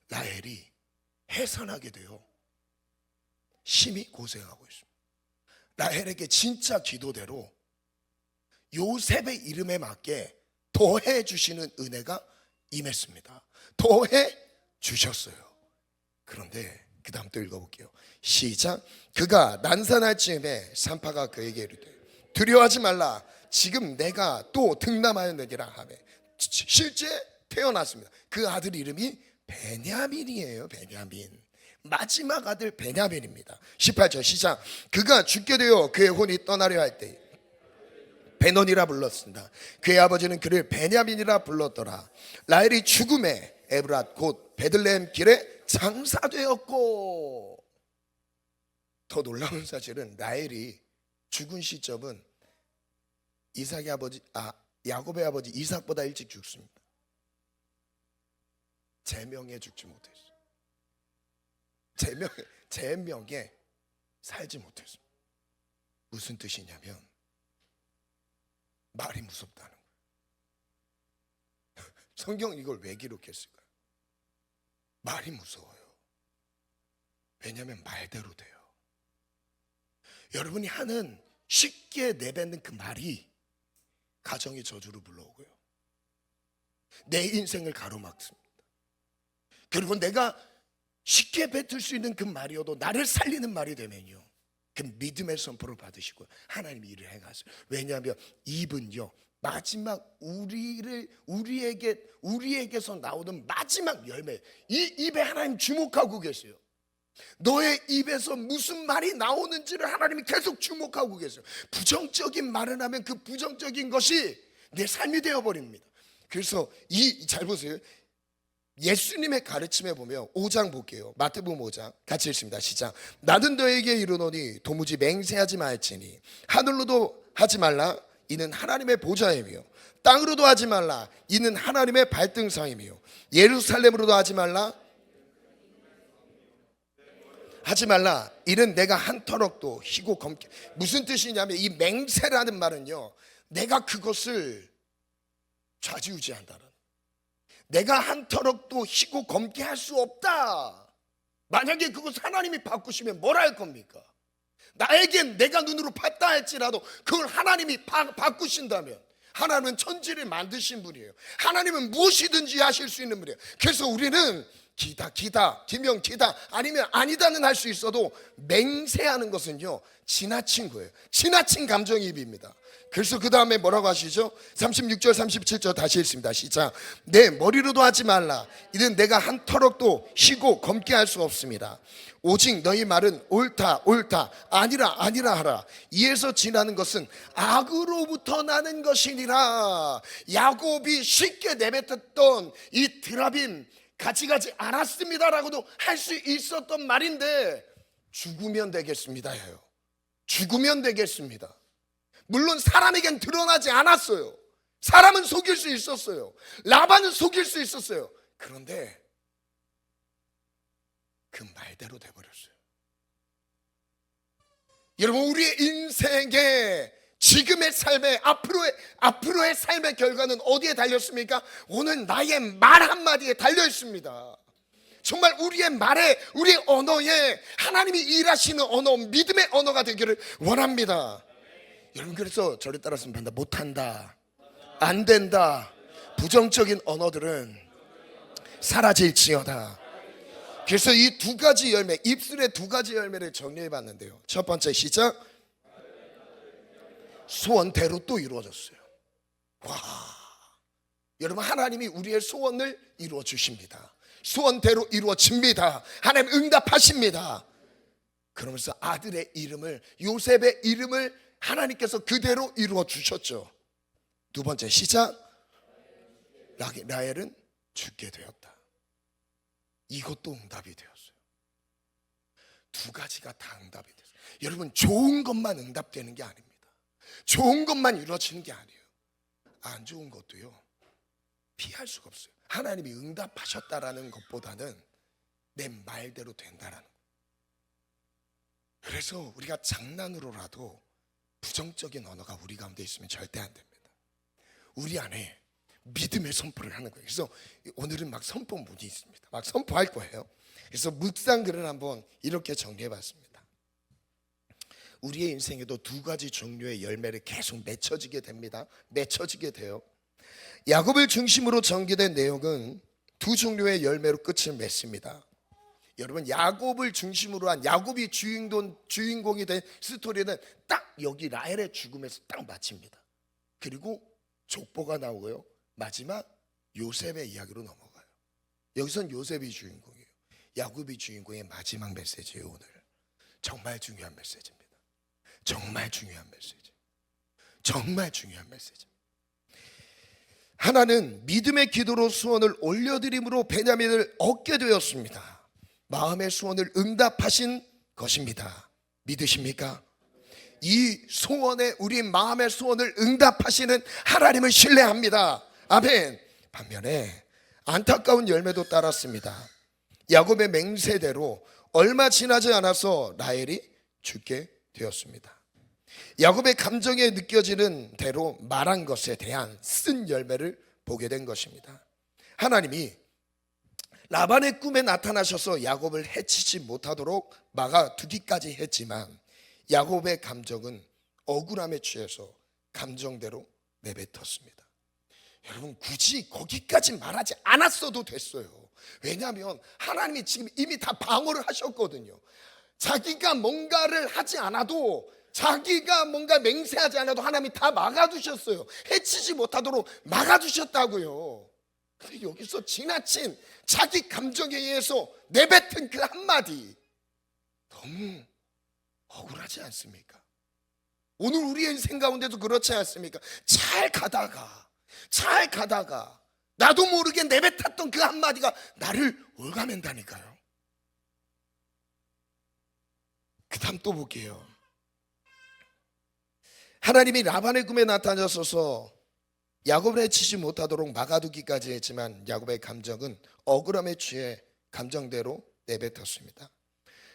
라헬이 해산하게 돼요. 심히 고생하고 있습니다. 라헬에게 진짜 기도대로 요셉의 이름에 맞게 더해 주시는 은혜가 임했습니다. 더해 주셨어요. 그런데 그 다음 또 읽어볼게요. 시작. 그가 난산할 즈음에 산파가 그에게 이르되 두려워하지 말라. 지금 내가 또 등남하였느니라 하매 실제 태어났습니다. 그 아들 이름이 베냐민이에요. 베냐민. 마지막 아들 베냐민입니다. 18절 시작. 그가 죽게 되어 그의 혼이 떠나려 할 때 베논이라 불렀습니다. 그의 아버지는 그를 베냐민이라 불렀더라. 라헬이 죽음에 에브랏 곧 베들레헴 길에 장사되었고, 더 놀라운 사실은 라헬이 죽은 시점은 이삭의 아버지 야곱의 아버지 이삭보다 일찍 죽습니다. 제명에 죽지 못했어요. 제명에 살지 못했어요. 무슨 뜻이냐면 말이 무섭다는 거예요. 성경은 이걸 왜 기록했을까요? 말이 무서워요. 왜냐하면 말대로 돼요. 여러분이 하는 쉽게 내뱉는 그 말이 가정의 저주를 불러오고요, 내 인생을 가로막습니다. 그리고 내가 쉽게 뱉을 수 있는 그 말이어도 나를 살리는 말이 되면요, 그 믿음의 선포를 받으시고 하나님이 일을 행하세요. 왜냐하면 입은요, 마지막 우리에게서 나오는 마지막 열매, 이 입에 하나님 주목하고 계세요. 너의 입에서 무슨 말이 나오는지를 하나님이 계속 주목하고 계세요. 부정적인 말을 하면 그 부정적인 것이 내 삶이 되어버립니다. 그래서 잘 보세요. 예수님의 가르침에 보면 5장 볼게요. 마태복음 5장 같이 읽습니다. 시작. 나는 너에게 이르노니 도무지 맹세하지 말지니 하늘로도 하지 말라. 이는 하나님의 보좌이며 땅으로도 하지 말라. 이는 하나님의 발등상이며 예루살렘으로도 하지 말라. 이는 내가 한 터럭도 희고 검게. 무슨 뜻이냐면 이 맹세라는 말은요, 내가 그것을 좌지우지한다는, 내가 한 터럭도 희고 검게 할 수 없다. 만약에 그것 하나님이 바꾸시면 뭘 할 겁니까? 나에겐 내가 눈으로 봤다 할지라도 그걸 하나님이 바꾸신다면, 하나님은 천지를 만드신 분이에요. 하나님은 무엇이든지 하실 수 있는 분이에요. 그래서 우리는 기다 기면 기다, 아니면 아니다는 할 수 있어도 맹세하는 것은요, 지나친 거예요. 지나친 감정이입입니다. 그래서 그 다음에 뭐라고 하시죠? 36절 37절 다시 읽습니다. 시작. 내 머리로도 하지 말라. 이는 내가 한 터럭도 희고 검게 할 수 없습니다. 오직 너희 말은 옳다 아니라 하라. 이에서 지나는 것은 악으로부터 나는 것이니라. 야곱이 쉽게 내뱉었던 이 드라빔, 가지가지 않았습니다라고도 할 수 있었던 말인데, 죽으면 되겠습니다예요. 죽으면 되겠습니다. 물론 사람에겐 드러나지 않았어요. 사람은 속일 수 있었어요. 라반은 속일 수 있었어요. 그런데 그 말대로 돼버렸어요. 여러분, 우리의 인생에, 지금의 삶의 앞으로의 삶의 결과는 어디에 달렸습니까? 오늘 나의 말 한마디에 달려 있습니다. 정말 우리의 말에, 우리의 언어에 하나님이 일하시는 언어, 믿음의 언어가 되기를 원합니다. 여러분, 그래서 저를 따라서 한다. 못한다, 안 된다, 부정적인 언어들은 사라질지어다. 그래서 이 두 가지 열매, 입술의 두 가지 열매를 정리해 봤는데요. 첫 번째, 시작. 소원대로 또 이루어졌어요. 와, 여러분, 하나님이 우리의 소원을 이루어 주십니다. 소원대로 이루어집니다. 하나님 응답하십니다. 그러면서 아들의 이름을, 요셉의 이름을 하나님께서 그대로 이루어 주셨죠. 두 번째, 시작. 라헬은 죽게 되었다. 이것도 응답이 되었어요. 두 가지가 다 응답이 됐어요. 여러분, 좋은 것만 응답되는 게 아닙니다. 좋은 것만 이루어지는 게 아니에요. 안 좋은 것도요, 피할 수가 없어요. 하나님이 응답하셨다라는 것보다는 내 말대로 된다라는 거예요. 그래서 우리가 장난으로라도 부정적인 언어가 우리 가운데 있으면 절대 안 됩니다. 우리 안에 믿음의 선포를 하는 거예요. 그래서 오늘은 막 선포문이 있습니다. 막 선포할 거예요. 그래서 묵상글을 한번 이렇게 정리해 봤습니다. 우리의 인생에도 두 가지 종류의 열매를 계속 맺혀지게 됩니다. 맺혀지게 돼요. 야곱을 중심으로 전개된 내용은 두 종류의 열매로 끝을 맺습니다. 여러분, 야곱을 중심으로 한, 야곱이 주인공이 된 스토리는 딱 여기 라헬의 죽음에서 딱 마칩니다. 그리고 족보가 나오고요, 마지막 요셉의 이야기로 넘어가요. 여기선 요셉이 주인공이에요. 야곱이 주인공의 마지막 메시지예요. 오늘 정말 중요한 메시지입니다. 정말 중요한 메시지. 정말 중요한 메시지. 하나는 믿음의 기도로 소원을 올려드림으로 베냐민을 얻게 되었습니다. 마음의 소원을 응답하신 것입니다. 믿으십니까? 이 소원에, 우리 마음의 소원을 응답하시는 하나님을 신뢰합니다. 아멘. 반면에 안타까운 열매도 따랐습니다. 야곱의 맹세대로 얼마 지나지 않아서 라헬이 죽게 되었습니다. 야곱의 감정에 느껴지는 대로 말한 것에 대한 쓴 열매를 보게 된 것입니다. 하나님이 라반의 꿈에 나타나셔서 야곱을 해치지 못하도록 막아두기까지 했지만 야곱의 감정은 억울함에 취해서 감정대로 내뱉었습니다. 여러분, 굳이 거기까지 말하지 않았어도 됐어요. 왜냐하면 하나님이 지금 이미 다 방어를 하셨거든요. 자기가 뭔가를 하지 않아도, 자기가 뭔가 맹세하지 않아도 하나님이 다 막아두셨어요. 해치지 못하도록 막아두셨다고요. 근데 여기서 지나친 자기 감정에 의해서 내뱉은 그 한마디, 너무 억울하지 않습니까? 오늘 우리의 인생 가운데도 그렇지 않습니까? 잘 가다가 나도 모르게 내뱉었던 그 한마디가 나를 올가맨다니까요. 그 다음 또 볼게요. 하나님이 라반의 꿈에 나타나셔서 야곱을 해치지 못하도록 막아두기까지 했지만 야곱의 감정은 억울함에 취해 감정대로 내뱉었습니다.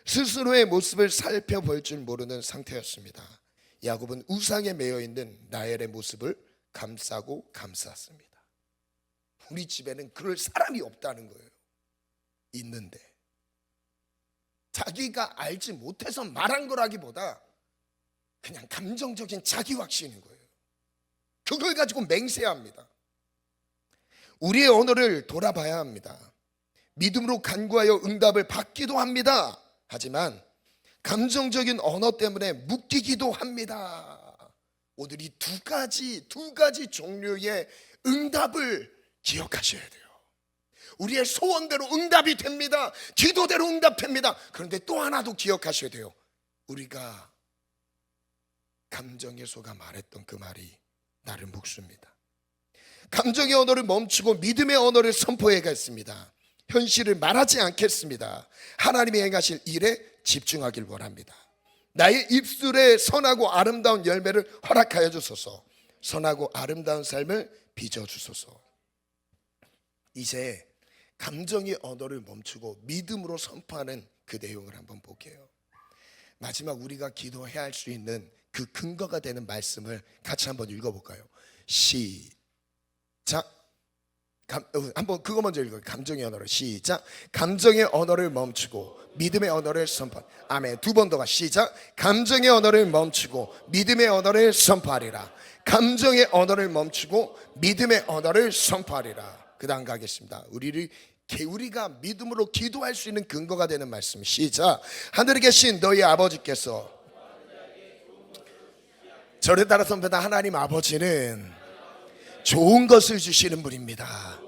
스스로의 모습을 살펴볼 줄 모르는 상태였습니다. 야곱은 우상에 매여 있는 라헬의 모습을 감싸고 감쌌습니다. 우리 집에는 그럴 사람이 없다는 거예요. 있는데 자기가 알지 못해서 말한 거라기보다 그냥 감정적인 자기 확신인 거예요. 그걸 가지고 맹세합니다. 우리의 언어를 돌아봐야 합니다. 믿음으로 간구하여 응답을 받기도 합니다. 하지만 감정적인 언어 때문에 묶이기도 합니다. 오늘 이 두 가지 종류의 응답을 기억하셔야 돼요. 우리의 소원대로 응답이 됩니다. 기도대로 응답됩니다. 그런데 또 하나도 기억하셔야 돼요. 우리가 감정에 속아 말했던 그 말이 나를 묶습니다. 감정의 언어를 멈추고 믿음의 언어를 선포해야겠습니다. 현실을 말하지 않겠습니다. 하나님이 행하실 일에 집중하길 원합니다. 나의 입술에 선하고 아름다운 열매를 허락하여 주소서. 선하고 아름다운 삶을 빚어주소서. 이제 감정의 언어를 멈추고 믿음으로 선포하는 그 내용을 한번 볼게요. 마지막 우리가 기도해야 할 수 있는 그 근거가 되는 말씀을 같이 한번 읽어볼까요? 시작. 한번 그거 먼저 읽어요. 감정의 언어를 시작. 감정의 언어를 멈추고 믿음의 언어를 선포. 아멘. 두 번 더가 시작. 감정의 언어를 멈추고 믿음의 언어를 선포하리라. 감정의 언어를 멈추고 믿음의 언어를 선포하리라. 그 다음 가겠습니다. 우리가 믿음으로 기도할 수 있는 근거가 되는 말씀 시작. 하늘에 계신 너희 아버지께서, 저를 따라 선포다. 하나님 아버지는 좋은 것을 주시는 분입니다.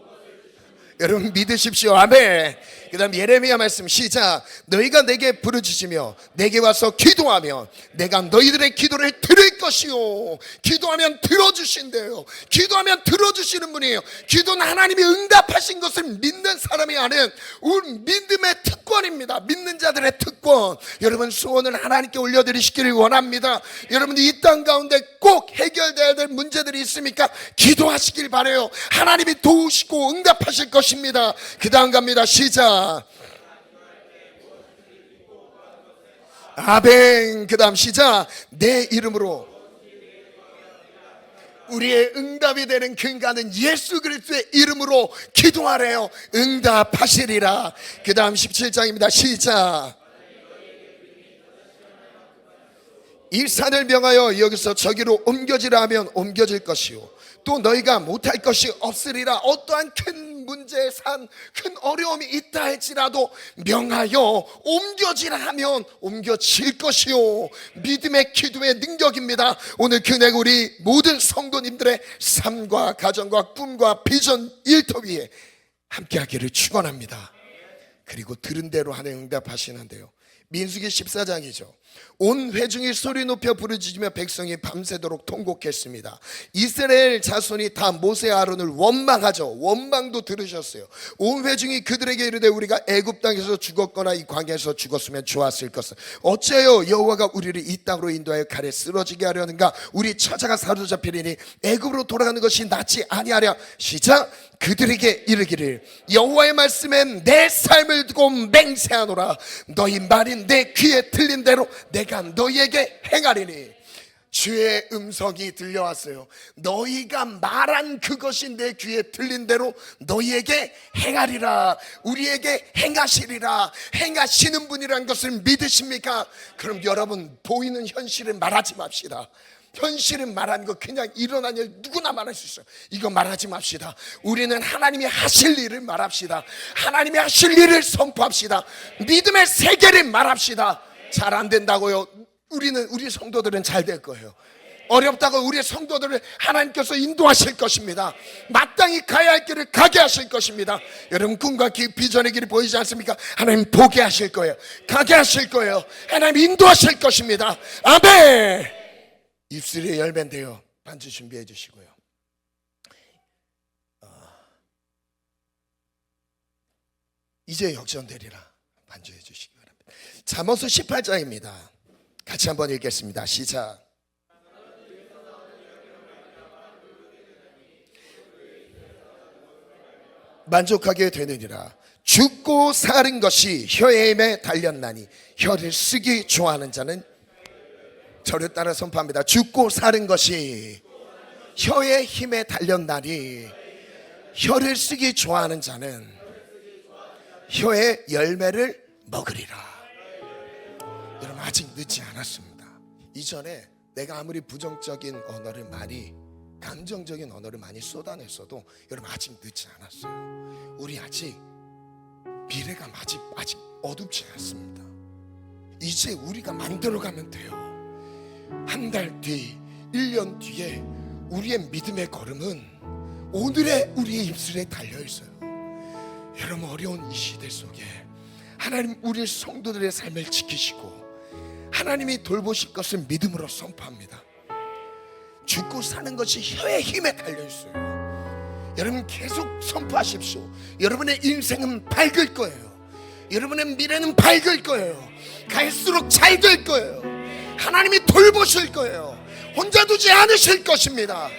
여러분 믿으십시오. 아멘. 그 다음 예레미야 말씀 시작. 너희가 내게 부르짖으며 내게 와서 기도하면 내가 너희들의 기도를 들을 것이요. 기도하면 들어주신대요. 기도하면 들어주시는 분이에요. 기도는 하나님이 응답하신 것을 믿는 사람이 하는 우리 믿음의 특권입니다. 믿는 자들의 특권. 여러분 소원을 하나님께 올려드리시기를 원합니다. 여러분 이 땅 가운데 꼭 해결돼야 될 문제들이 있습니까? 기도하시길 바라요. 하나님이 도우시고 응답하실 것입니다. 그 다음 갑니다. 시작. 아멘. 그 다음 시작. 내 이름으로. 우리의 응답이 되는 근간은 예수 그리스도의 이름으로 기도하래요. 응답하시리라. 그 다음 17장입니다. 시작. 이 산을 명하여 여기서 저기로 옮겨지라 하면 옮겨질 것이요 또 너희가 못할 것이 없으리라. 어떠한 큰 문제, 큰 어려움이 있다 할지라도 명하여 옮겨지라 하면 옮겨질 것이요. 믿음의 기도의 능력입니다. 오늘 그날 우리 모든 성도님들의 삶과 가정과 꿈과 비전 일터 위에 함께하기를 축원합니다. 그리고 들은 대로 하나님 응답하시는데요. 민수기 14장이죠. 온 회중이 소리 높여 부르짖으며 백성이 밤새도록 통곡했습니다. 이스라엘 자손이 다 모세 아론을 원망하죠. 원망도 들으셨어요. 온 회중이 그들에게 이르되 우리가 애굽 땅에서 죽었거나 이 광야에서 죽었으면 좋았을 것을 어째요 여호와가 우리를 이 땅으로 인도하여 칼에 쓰러지게 하려는가. 우리 처자가 사로잡히리니 애굽으로 돌아가는 것이 낫지 아니하랴. 시작. 그들에게 이르기를 여호와의 말씀엔 내 삶을 두고 맹세하노라. 너희 말이 내 귀에 들린 대로 내가 너희에게 행하리니. 주의 음성이 들려왔어요. 너희가 말한 그것이 내 귀에 들린 대로 너희에게 행하리라. 우리에게 행하시리라. 행하시는 분이라는 것을 믿으십니까? 그럼 여러분 보이는 현실을 말하지 맙시다. 현실은 말하는 거 그냥 일어난 일 누구나 말할 수 있어요. 이거 말하지 맙시다. 우리는 하나님이 하실 일을 말합시다. 하나님이 하실 일을 선포합시다. 믿음의 세계를 말합시다. 잘 안 된다고요? 우리 성도들은 잘 될 거예요. 어렵다고 우리의 성도들을 하나님께서 인도하실 것입니다. 마땅히 가야 할 길을 가게 하실 것입니다. 여러분 꿈과 비전의 길이 보이지 않습니까? 하나님 보게 하실 거예요. 가게 하실 거예요. 하나님 인도하실 것입니다. 아멘. 입술의 열매인데요. 반주 준비해 주시고요. 이제 역전되리라. 반주해 주시기 바랍니다. 잠언서 18장입니다. 같이 한번 읽겠습니다. 시작. 만족하게 되느니라. 죽고 사는 것이 혀의 힘에 달렸나니 혀를 쓰기 좋아하는 자는. 저를 따라 선포합니다. 죽고 사는 것이 혀의 힘에 달렸나니 혀를 쓰기 좋아하는 자는 혀의 열매를 먹으리라. 여러분 아직 늦지 않았습니다. 이전에 내가 아무리 부정적인 언어를 많이, 감정적인 언어를 많이 쏟아냈어도 여러분 아직 늦지 않았어요. 우리 아직 미래가 아직 어둡지 않습니다. 이제 우리가 만들어가면 돼요. 한 달 뒤, 1년 뒤에 우리의 믿음의 걸음은 오늘의 우리의 입술에 달려있어요. 여러분 어려운 이 시대 속에 하나님 우리 성도들의 삶을 지키시고 하나님이 돌보실 것을 믿음으로 선포합니다. 죽고 사는 것이 혀의 힘에 달려있어요. 여러분 계속 선포하십시오. 여러분의 인생은 밝을 거예요. 여러분의 미래는 밝을 거예요. 갈수록 잘 될 거예요. 하나님이 돌보실 거예요. 혼자 두지 않으실 것입니다.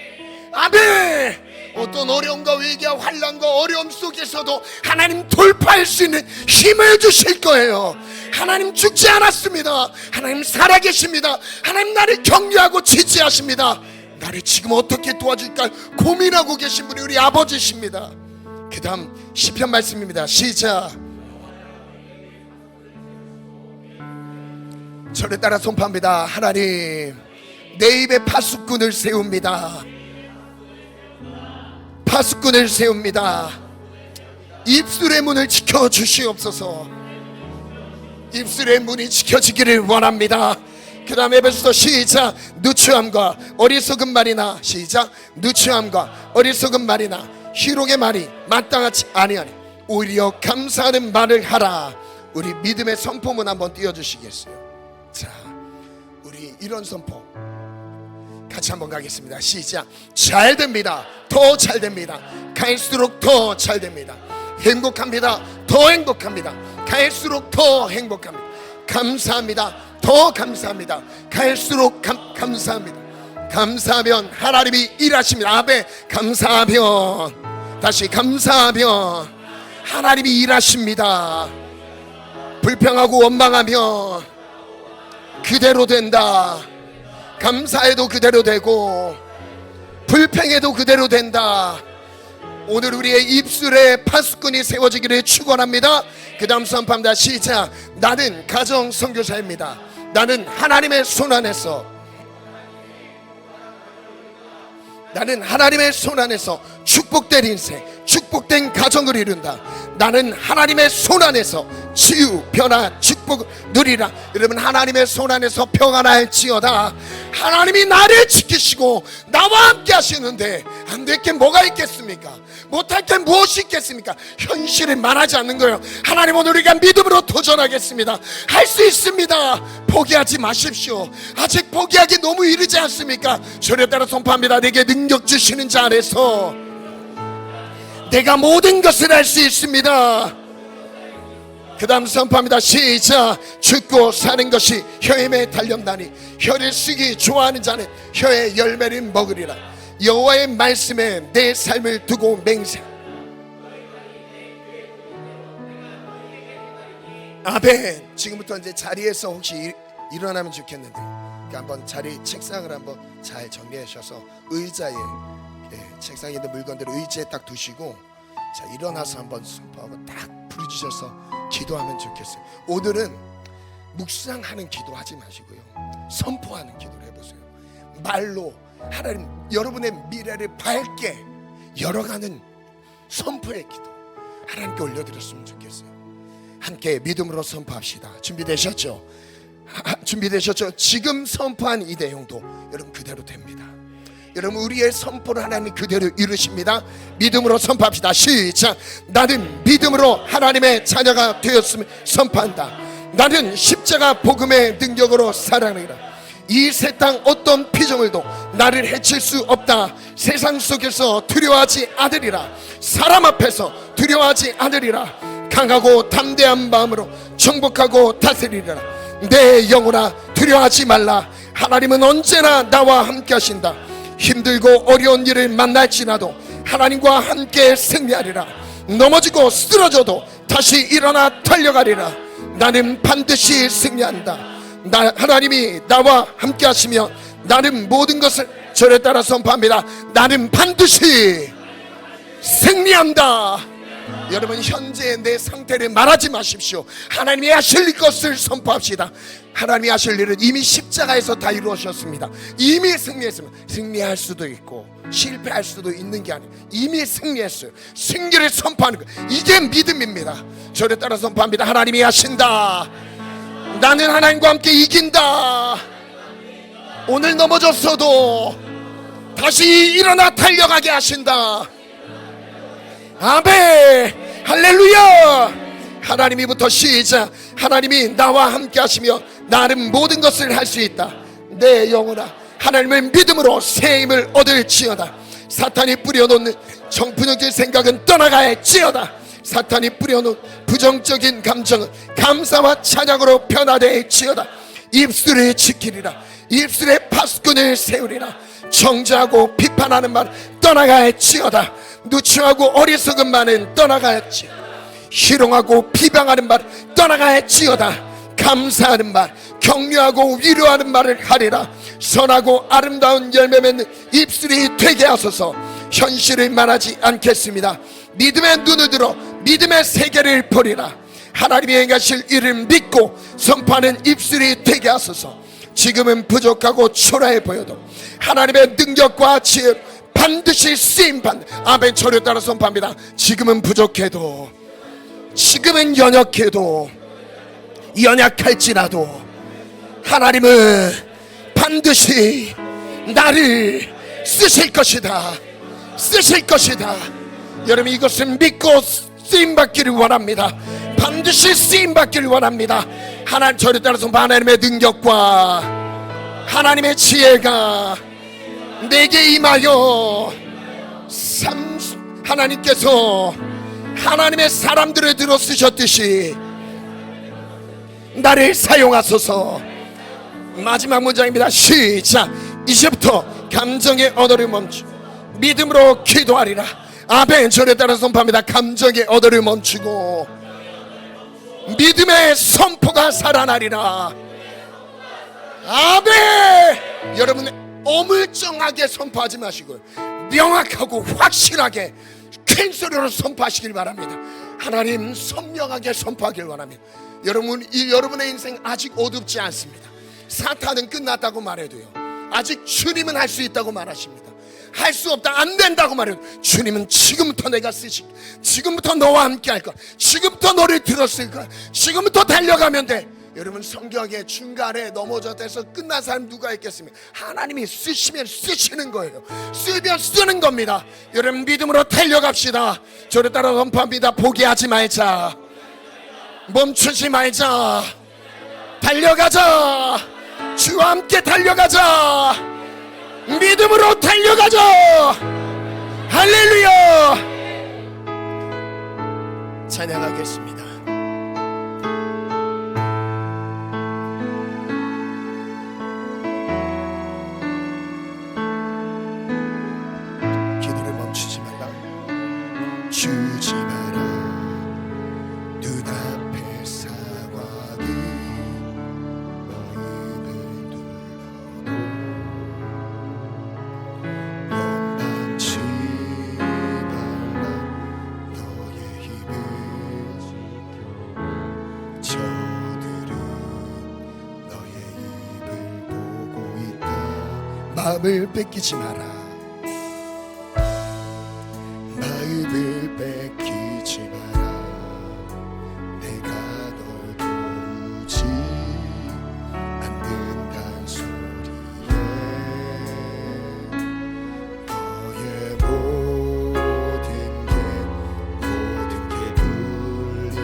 아멘. 어떤 어려움과 위기와 환난과 어려움 속에서도 하나님 돌파할 수 있는 힘을 주실 거예요. 하나님 죽지 않았습니다. 하나님 살아계십니다. 하나님 나를 격려하고 지지하십니다. 나를 지금 어떻게 도와줄까 고민하고 계신 분이 우리 아버지십니다. 그 다음 시편 말씀입니다. 시작. 저를 따라 선포합니다. 하나님, 내 입에 파수꾼을 세웁니다. 파수꾼을 세웁니다. 입술의 문을 지켜주시옵소서. 입술의 문이 지켜지기를 원합니다. 그 다음에 에베소서 시작. 누추함과 어리석은 말이나 시작. 누추함과 어리석은 말이나 희롱의 말이 마땅하지 아니하니 오히려 감사하는 말을 하라. 우리 믿음의 선포문 한번 띄워주시겠어요? 자, 우리 이런 선포 같이 한번 가겠습니다. 시작. 잘 됩니다. 더 잘 됩니다. 갈수록 더 잘 됩니다. 행복합니다. 더 행복합니다. 갈수록 더 행복합니다. 감사합니다. 더 감사합니다. 갈수록 감사합니다. 감사하면 하나님이 일하십니다. 아멘. 감사하면, 다시 감사하면 하나님이 일하십니다. 불평하고 원망하면 그대로 된다. 감사해도 그대로 되고 불평해도 그대로 된다. 오늘 우리의 입술에 파수꾼이 세워지기를 축원합니다. 그 다음 선포합니다. 시작. 나는 가정 선교사입니다. 나는 하나님의 손안에서 축복된 인생, 축복된 가정을 이룬다. 나는 하나님의 손안에서 치유, 변화, 축복 누리라. 여러분, 하나님의 손안에서 평안할지어다. 하나님이 나를 지키시고 나와 함께 하시는데 안 될 게 뭐가 있겠습니까? 못할 게 무엇이 있겠습니까? 현실이 말하지 않는 거예요. 하나님, 오늘 우리가 믿음으로 도전하겠습니다. 할 수 있습니다. 포기하지 마십시오. 아직 포기하기 너무 이르지 않습니까? 저에 따라 선포합니다. 내게 능력 주시는 자 안에서 내가 모든 것을 할 수 있습니다. 그 다음 선포합니다. 시작. 죽고 사는 것이 혀임에 달렸나니 혀를 쓰기 좋아하는 자는 혀의 열매를 먹으리라. 여호와의 말씀에 내 삶을 두고 맹세. 아멘. 지금부터 이제 자리에서 혹시 일어나면 좋겠는데, 그러니까 한번 자리 책상을 한번 잘 정리해 주셔서 의자에, 책상에 있는 물건들을 의자에 딱 두시고, 자, 일어나서 한번 선포하고 딱 부르짖어서 기도하면 좋겠어요. 오늘은 묵상하는 기도하지 마시고요, 선포하는 기도를 해보세요. 말로 하나님, 여러분의 미래를 밝게 열어가는 선포의 기도 하나님께 올려드렸으면 좋겠어요. 함께 믿음으로 선포합시다. 준비되셨죠? 준비되셨죠? 지금 선포한 이 내용도 여러분 그대로 됩니다. 여러분, 우리의 선포를 하나님 그대로 이루십니다. 믿음으로 선포합시다. 시작. 나는 믿음으로 하나님의 자녀가 되었음을 선포한다. 나는 십자가 복음의 능력으로 살아내라. 이 새 땅 어떤 피조물도 나를 해칠 수 없다. 세상 속에서 두려워하지 않으리라. 사람 앞에서 두려워하지 않으리라. 강하고 담대한 마음으로 정복하고 다스리리라. 내 영혼아, 두려워하지 말라. 하나님은 언제나 나와 함께 하신다. 힘들고 어려운 일을 만날지라도 하나님과 함께 승리하리라. 넘어지고 쓰러져도 다시 일어나 달려가리라. 나는 반드시 승리한다. 하나님이 나와 함께 하시면 나는 모든 것을, 저를 따라 선포합니다. 나는 반드시 승리한다. 여러분, 현재 내 상태를 말하지 마십시오. 하나님이 하실 것을 선포합시다. 하나님이 하실 일은 이미 십자가에서 다 이루어졌습니다. 이미 승리했습니다. 승리할 수도 있고 실패할 수도 있는 게 아니에요. 이미 승리했어요. 승리를 선포하는 거, 이게 믿음입니다. 저를 따라 선포합니다. 하나님이 하신다. 나는 하나님과 함께 이긴다. 오늘 넘어졌어도 다시 일어나 달려가게 하신다. 아멘. 할렐루야. 하나님이부터 시작. 하나님이 나와 함께 하시며 나는 모든 것을 할 수 있다. 내 영혼아, 하나님을 믿음으로 새 힘을 얻을지어다. 사탄이 뿌려놓는 부정적인 생각은 떠나갈지어다. 사탄이 뿌려놓은 부정적인 감정은 감사와 찬양으로 변화될지어다. 입술을 지키리라. 입술에 파수꾼을 세우리라. 정죄하고 비판하는 말 떠나갈지어다. 누추하고 어리석은 말은 떠나갈지어다. 희롱하고 비방하는 말 떠나갈지어다. 감사하는 말, 격려하고 위로하는 말을 하리라. 선하고 아름다운 열매 맺는 입술이 되게 하소서. 현실을 말하지 않겠습니다. 믿음의 눈을 들어 믿음의 세계를 보리라. 하나님의 행하실 일을 믿고 선포하는 입술이 되게 하소서. 지금은 부족하고 초라해 보여도 하나님의 능력과 지혜 반드시 쓰임받는, 아멘. 저를 따라 선포합니다. 지금은 부족해도, 지금은 연약해도, 연약할지라도 하나님은 반드시 나를 쓰실 것이다, 쓰실 것이다. 여러분, 이것을 믿고 쓰임받기를 원합니다. 반드시 쓰임받기를 원합니다. 하나님, 저를 따라서 하나님의 능력과 하나님의 지혜가 내게 임하여 하나님께서 하나님의 사람들을 들어 쓰셨듯이 나를 사용하소서. 마지막 문장입니다. 시작. 이제부터 감정의 언어를 멈추 믿음으로 기도하리라. 아멘. 저를 따라 선포합니다. 감정의 언어를 멈추고 믿음의 선포가 살아나리라. 아멘. 여러분, 어물쩡하게 선포하지 마시고 명확하고 확실하게 큰 소리로 선포하시길 바랍니다. 하나님, 선명하게 선포하길 원합니다. 여러분의 인생 아직 어둡지 않습니다. 사탄은 끝났다고 말해도요, 아직 주님은 할 수 있다고 말하십니다. 할 수 없다, 안 된다고 말해도 주님은 지금부터 내가 쓰실, 지금부터 너와 함께 할 거야, 지금부터 너를 들었을 거야, 지금부터 달려가면 돼. 여러분, 성경의 중간에 넘어져서 끝난 사람 누가 있겠습니까? 하나님이 쓰시면 쓰시는 거예요. 쓰면 쓰는 겁니다. 여러분, 믿음으로 달려갑시다. 저를 따라 선포합니다. 포기하지 말자, 멈추지 말자, 달려가자. 주와 함께 달려가자. 믿음으로 달려가자. 할렐루야. 찬양하겠습니다. 기도를 멈추지 말라, 주지 마라. 눈앞에 상황이 마음을 뺏기지 마라. 마음을 뺏기지 마라. 내가 널 도우지 않는단 소리에 너의 모든 게 불리해도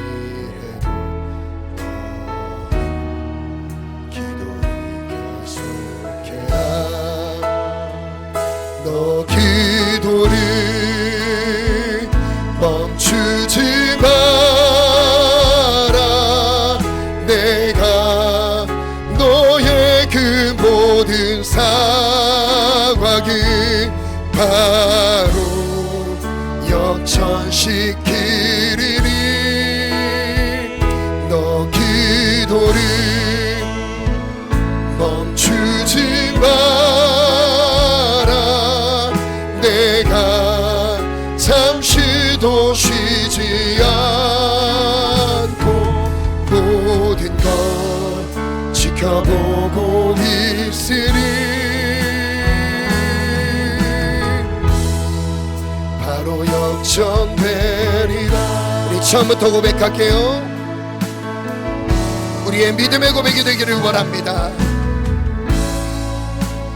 너의 기도를 계속해라. 너 기도를 멈추지 마라. 내가 너의 그 모든 상황을 바로 역전시키리니 너 기도를 멈추지 마라. 내가 잠시도 쉬지 않고 모든 것 지켜보고 있으니 바로 역전되리라. 우리 처음부터 고백할게요. 우리의 믿음의 고백이 되기를 원합니다.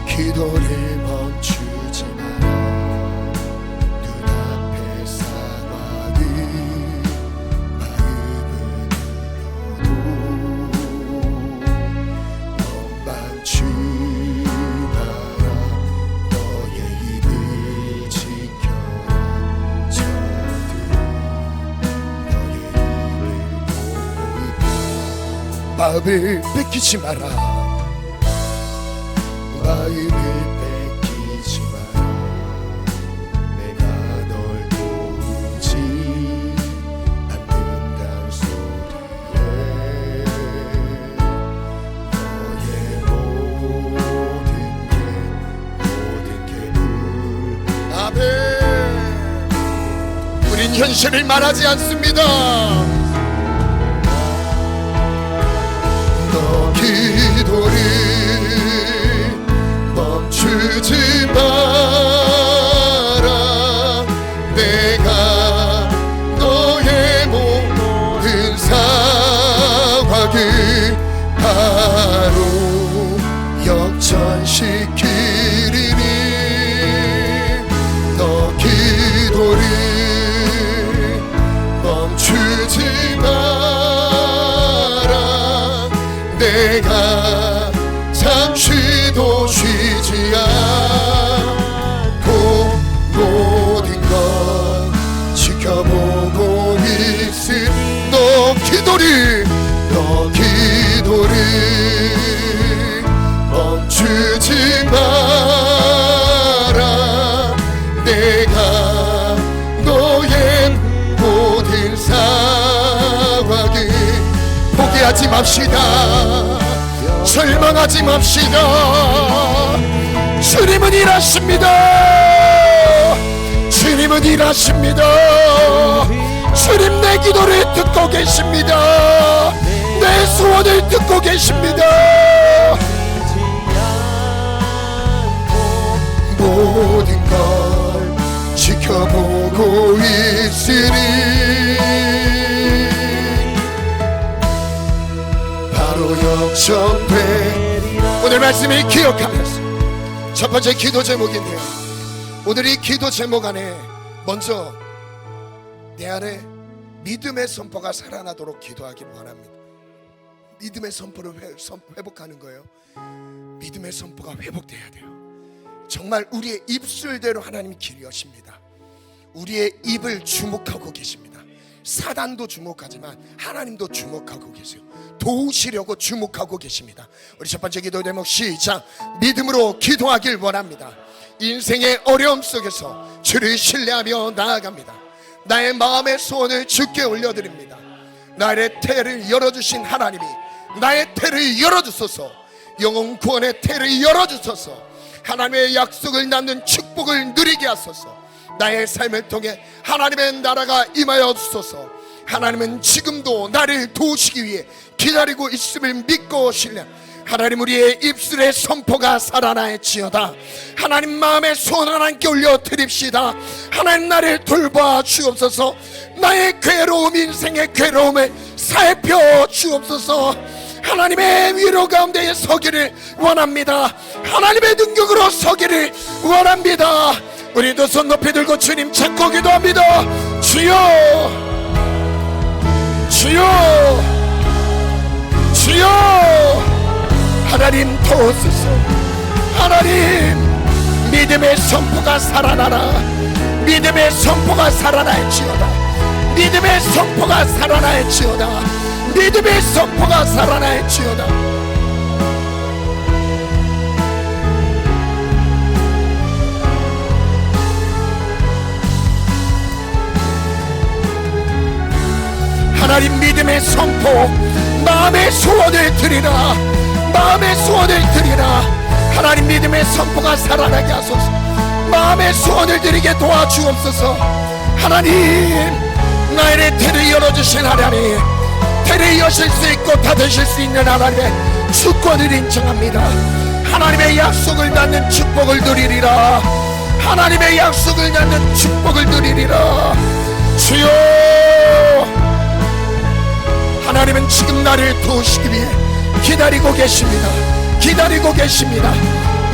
기도를 멈추지 마라. 눈앞의 상황을 마음을 들어도 멈추지 마라. 너의 입을 지켜라. 저들은 너의 입을 보고 있다. 마음을 뺏기지 마라. 마음을 뺏기지 마라. 내가 널 도우지 않는단 소리에 너의 모든 게 아멘. 우린 현실을 말하지 않습니다. 너 기도를 멈추지 마라. 내가 너의 모든 상황을 바로 역전시키리니 너 기도를 멈추지 마라. 내가 잠시도 쉬지 않고 모든 것 지켜보고 있으니 너 기도를 멈추지 마라. 내가 너의 모든 상황을 포기하지 맙시다. 절망하지 맙시다. 주님은 일하십니다. 주님은 일하십니다. 주님 내 기도를 듣고 계십니다. 내 소원을 듣고 계십니다. 모든 걸 지켜보고 있으니 바로 역전되리라. 오늘 말씀을 기억하면서 첫 번째 기도 제목인데요, 오늘 이 기도 제목 안에 먼저 내 안에 믿음의 선포가 살아나도록 기도하기 원합니다. 믿음의 선포를 회복하는 거예요. 믿음의 선포가 회복돼야 돼요. 정말 우리의 입술대로 하나님이 길 여십니다. 우리의 입을 주목하고 계십니다. 사단도 주목하지만 하나님도 주목하고 계세요. 도우시려고 주목하고 계십니다. 우리 첫 번째 기도 제목 시작. 믿음으로 기도하길 원합니다. 인생의 어려움 속에서 주를 신뢰하며 나아갑니다. 나의 마음의 소원을 주께 올려드립니다. 나의 태를 열어주신 하나님이 나의 태를 열어주소서. 영혼 구원의 태를 열어주소서. 하나님의 약속을 낳는 축복을 누리게 하소서. 나의 삶을 통해 하나님의 나라가 임하여 주소서. 하나님은 지금도 나를 도우시기 위해 기다리고 있음을 믿고 신뢰. 하나님 우리의 입술의 선포가 살아나지어다. 하나님 마음의 소원 하나님께 올려드립시다. 하나님 나를 돌봐 주옵소서. 나의 괴로움, 인생의 괴로움을 살펴 주옵소서. 하나님의 위로 가운데 서기를 원합니다. 하나님의 능력으로 서기를 원합니다. 우리도 손 높이 들고 주님 찾고 기도합니다. 주여, 주여, 주여. 하나님 도우소서. 하나님 믿음의 선포가 살아나라. 믿음의 선포가 살아날지어다. 믿음의 선포가 살아날지어다. 믿음의 선포가 살아날지어다. 하나님 믿음의 선포, 마음의 소원을 드리라. 마음의 소원을 드리라. 하나님 믿음의 선포가 살아나게 하소서. 마음의 소원을 드리게 도와주옵소서. 하나님 나의 태를 열어주신 하나님, 태를 여실 수 있고 닫으실 수 있는 하나님의 주권을 인정합니다. 하나님의 약속을 낳는 축복을 누리리라. 하나님의 약속을 낳는 축복을 누리리라. 주여, 하나님은 지금 나를 도우시기 위해 기다리고 계십니다. 기다리고 계십니다.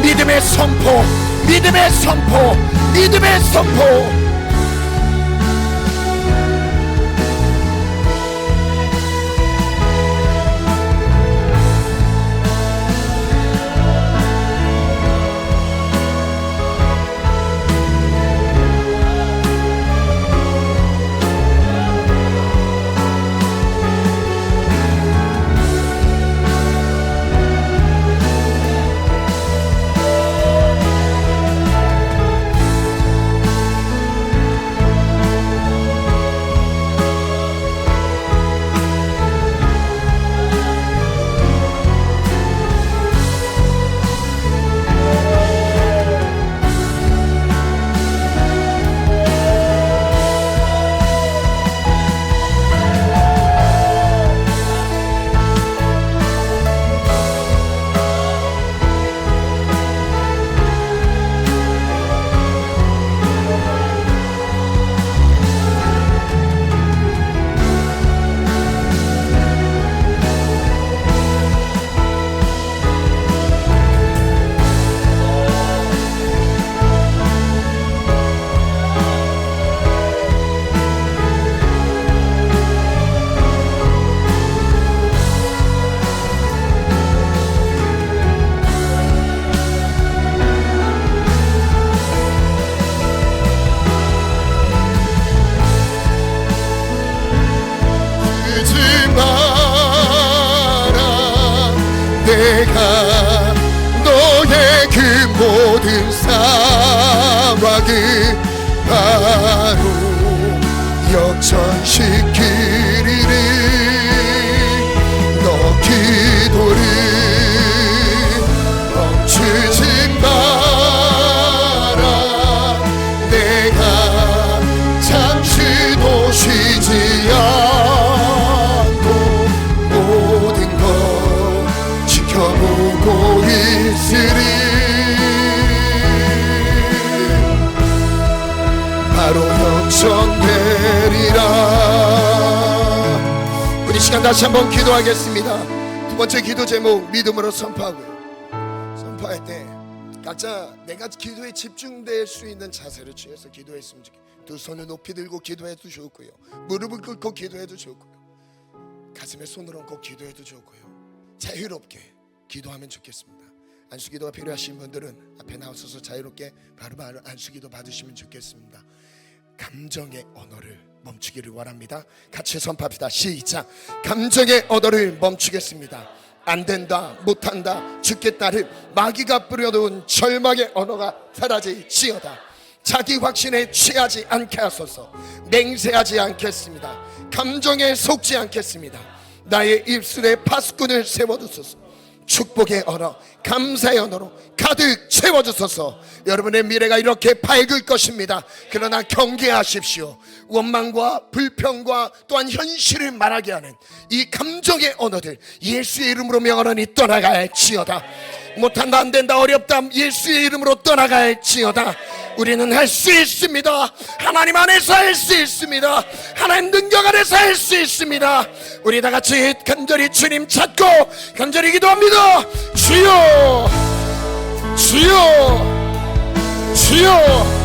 믿음의 선포, 믿음의 선포, 믿음의 선포. 시키리니 너 기도를 멈추지 마라. 내가 잠시도 쉬지 않고 모든 걸 지켜보고 있으리. 바로 역전되리라. 우리 시간 다시 한번 기도하겠습니다. 두 번째 기도 제목, 믿음으로 선포하고요. 선포할 때 각자 내가 기도에 집중될 수 있는 자세를 취해서 기도했으면 좋겠어요. 두 손을 높이 들고 기도해도 좋고요, 무릎을 꿇고 기도해도 좋고요, 가슴에 손을 얹고 기도해도 좋고요, 자유롭게 기도하면 좋겠습니다. 안수기도가 필요하신 분들은 앞에 나오셔서 자유롭게 바로바로 안수기도 받으시면 좋겠습니다. 감정의 언어를 멈추기를 원합니다. 같이 선포합시다. 시작. 감정의 언어를 멈추겠습니다. 안 된다, 못한다, 죽겠다를 마귀가 뿌려놓은 절망의 언어가 사라질지어다. 자기 확신에 취하지 않게 하소서. 맹세하지 않겠습니다. 감정에 속지 않겠습니다. 나의 입술에 파수꾼을 세워두소서. 축복의 언어, 감사의 언어로 가득 채워주소서. 여러분의 미래가 이렇게 밝을 것입니다. 그러나 경계하십시오. 원망과 불평과 또한 현실을 말하게 하는 이 감정의 언어들 예수의 이름으로 명하노니 떠나갈지어다. 못한다, 안 된다, 어렵다, 예수의 이름으로 떠나갈지어다. 우리는 할 수 있습니다. 하나님 안에서 할 수 있습니다. 하나님 능력 안에서 할 수 있습니다. 우리 다 같이 간절히 주님 찾고 간절히 기도합니다. 주여, 주여, 주여.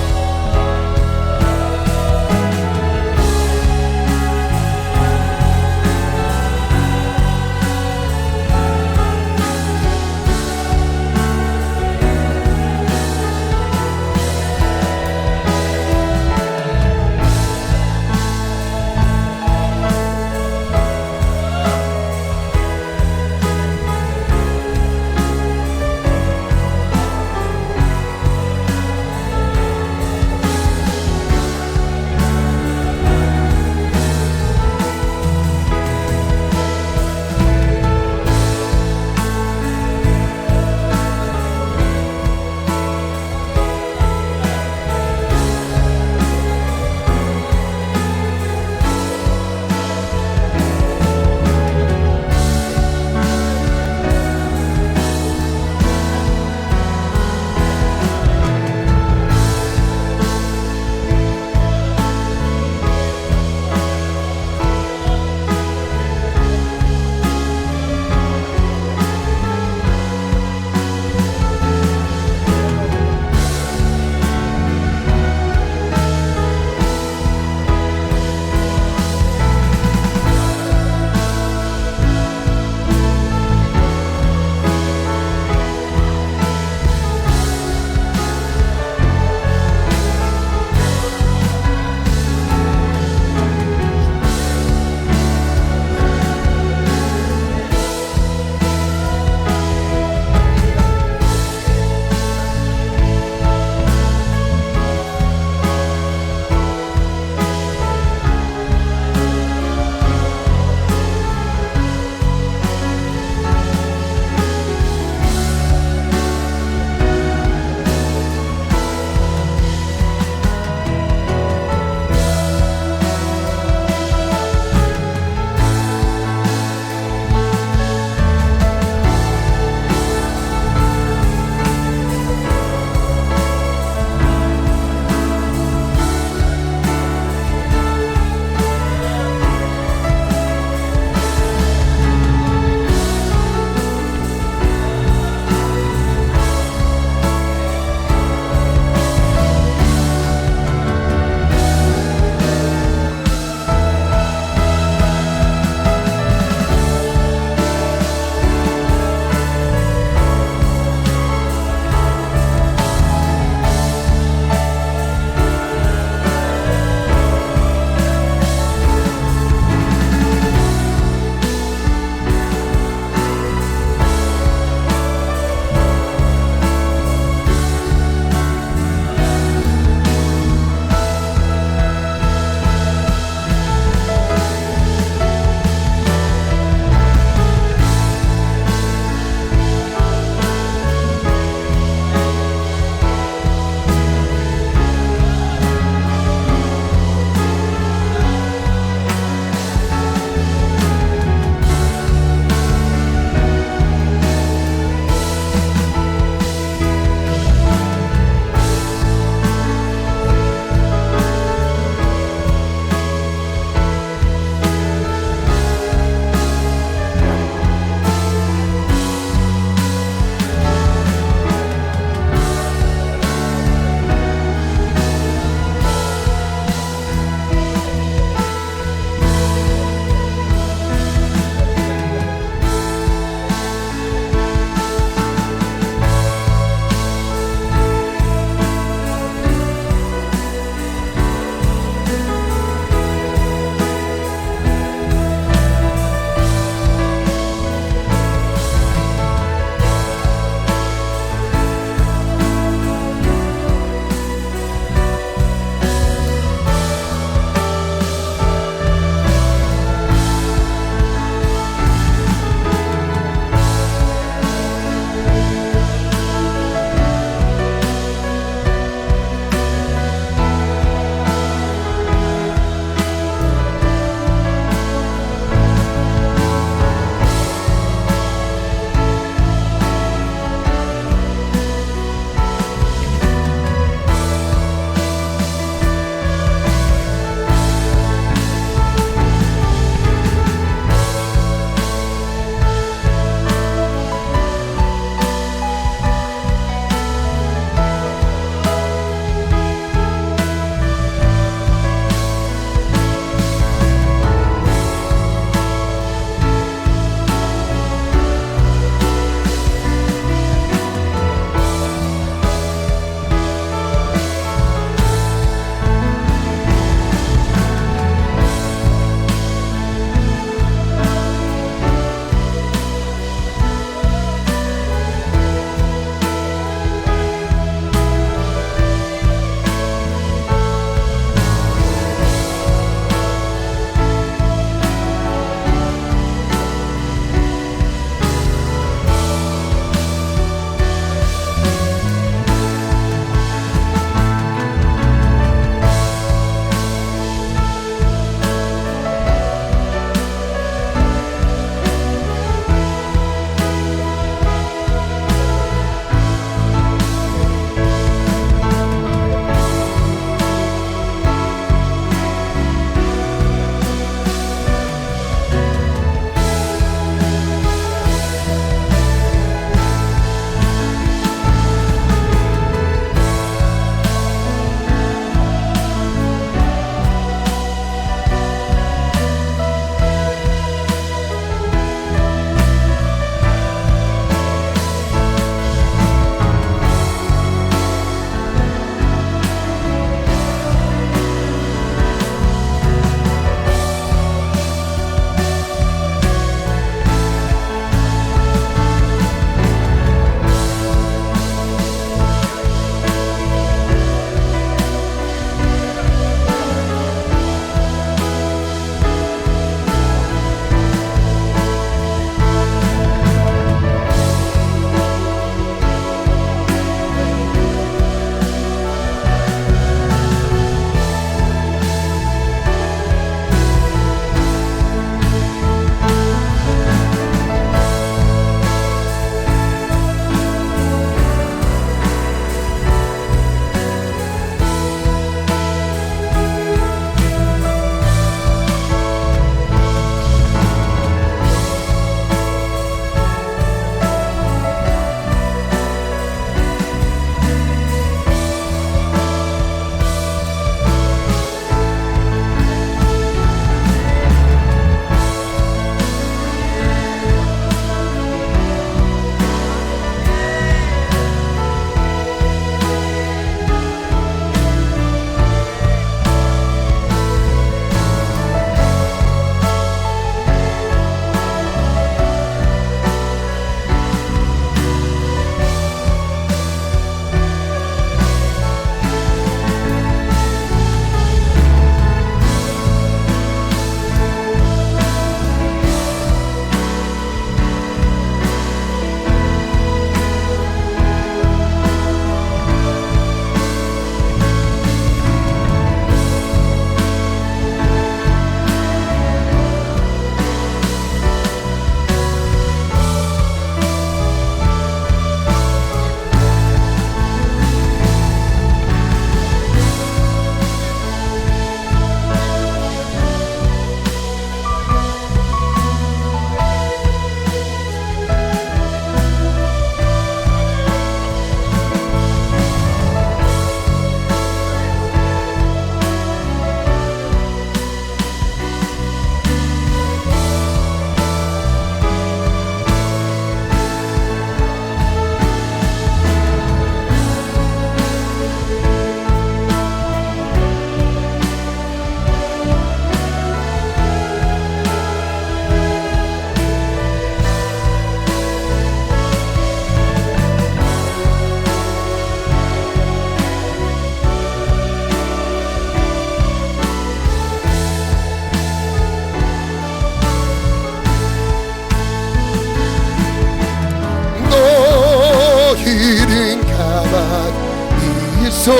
주소서.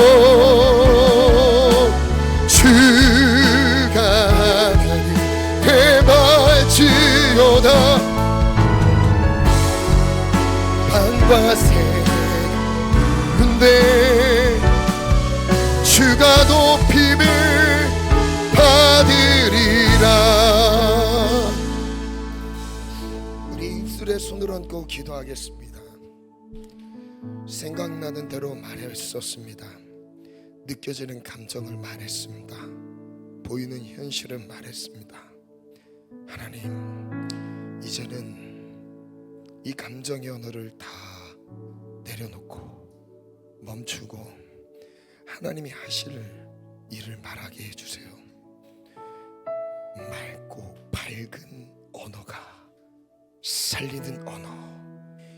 주가 하나님 해발지어다. 밤과 새는데 주가 높임을 받으리라. 우리 입술에 손을 얹고 기도하겠습니다. 생각나는 대로 말했었습니다. 느껴지는 감정을 말했습니다. 보이는 현실을 말했습니다. 하나님, 이제는 이 감정의 언어를 다 내려놓고 멈추고 하나님이 하실 일을 말하게 해주세요. 맑고 밝은 언어가, 살리는 언어,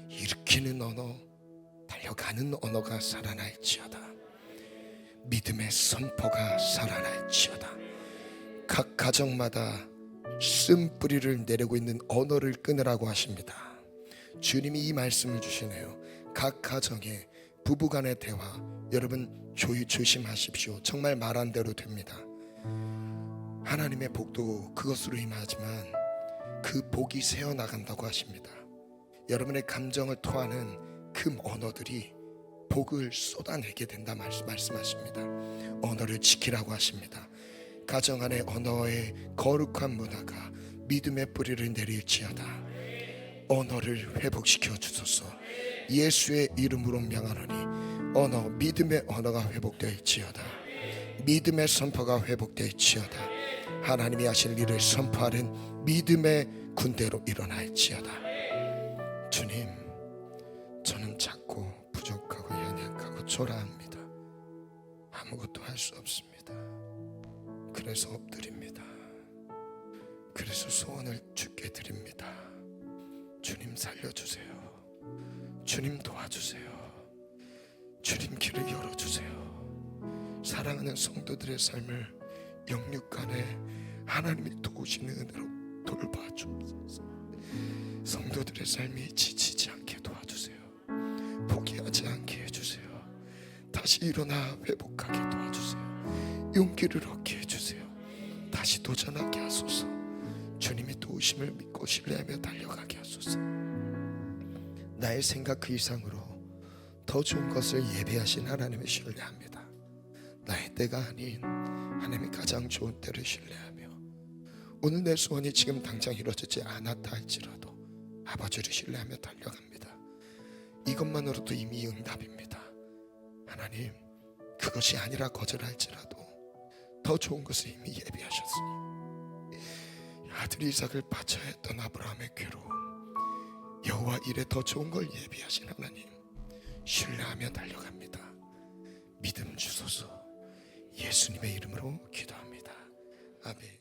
일으키는 언어, 달려가는 언어가 살아날지어다. 믿음의 선포가 살아날지어다. 각 가정마다 쓴뿌리를 내리고 있는 언어를 끊으라고 하십니다. 주님이 이 말씀을 주시네요. 각 가정의 부부간의 대화, 여러분 조심하십시오. 정말 말한 대로 됩니다. 하나님의 복도 그것으로 임하지만 그 복이 새어나간다고 하십니다. 여러분의 감정을 토하는 그 언어들이 복을 쏟아내게 된다 말씀하십니다. 언어를 지키라고 하십니다. 가정 안의 언어의 거룩한 문화가 믿음의 뿌리를 내릴지어다. 언어를 회복시켜 주소서. 예수의 이름으로 명하노니 언어, 믿음의 언어가 회복될지어다. 믿음의 선포가 회복될지어다. 하나님이 하실 일을 선포하는 믿음의 군대로 일어날지어다. 주님, 저는 작고 부족하고 연약하고 초라합니다. 아무것도 할 수 없습니다. 그래서 엎드립니다. 그래서 소원을 주께 드립니다. 주님 살려주세요. 주님 도와주세요. 주님 길을 열어주세요. 사랑하는 성도들의 삶을 영육간에 하나님이 도우시는 은혜로 돌봐주옵소서. 성도들의 삶이 지치지 않게 도와주세요. 포기하지 않게 해주세요. 다시 일어나 회복하게 도와주세요. 용기를 얻게 해주세요. 다시 도전하게 하소서. 주님의 도우심을 믿고 신뢰하며 달려가게 하소서. 나의 생각 그 이상으로 더 좋은 것을 예배하신 하나님을 신뢰합니다. 나의 때가 아닌 하나님의 가장 좋은 때를 신뢰하며 오늘 내 소원이 지금 당장 이루어지지 않았다 할지라도 아버지를 신뢰하며 달려갑니다. 이것만으로도 이미 응답입니다. 하나님, 그것이 아니라 거절할지라도 더 좋은 것을 이미 예비하셨으니 아들 이삭을 바쳐야 했던 아브라함의 괴로움, 여호와 일에 더 좋은 걸 예비하신 하나님 신뢰하며 달려갑니다. 믿음 주소서. 예수님의 이름으로 기도합니다. 아멘.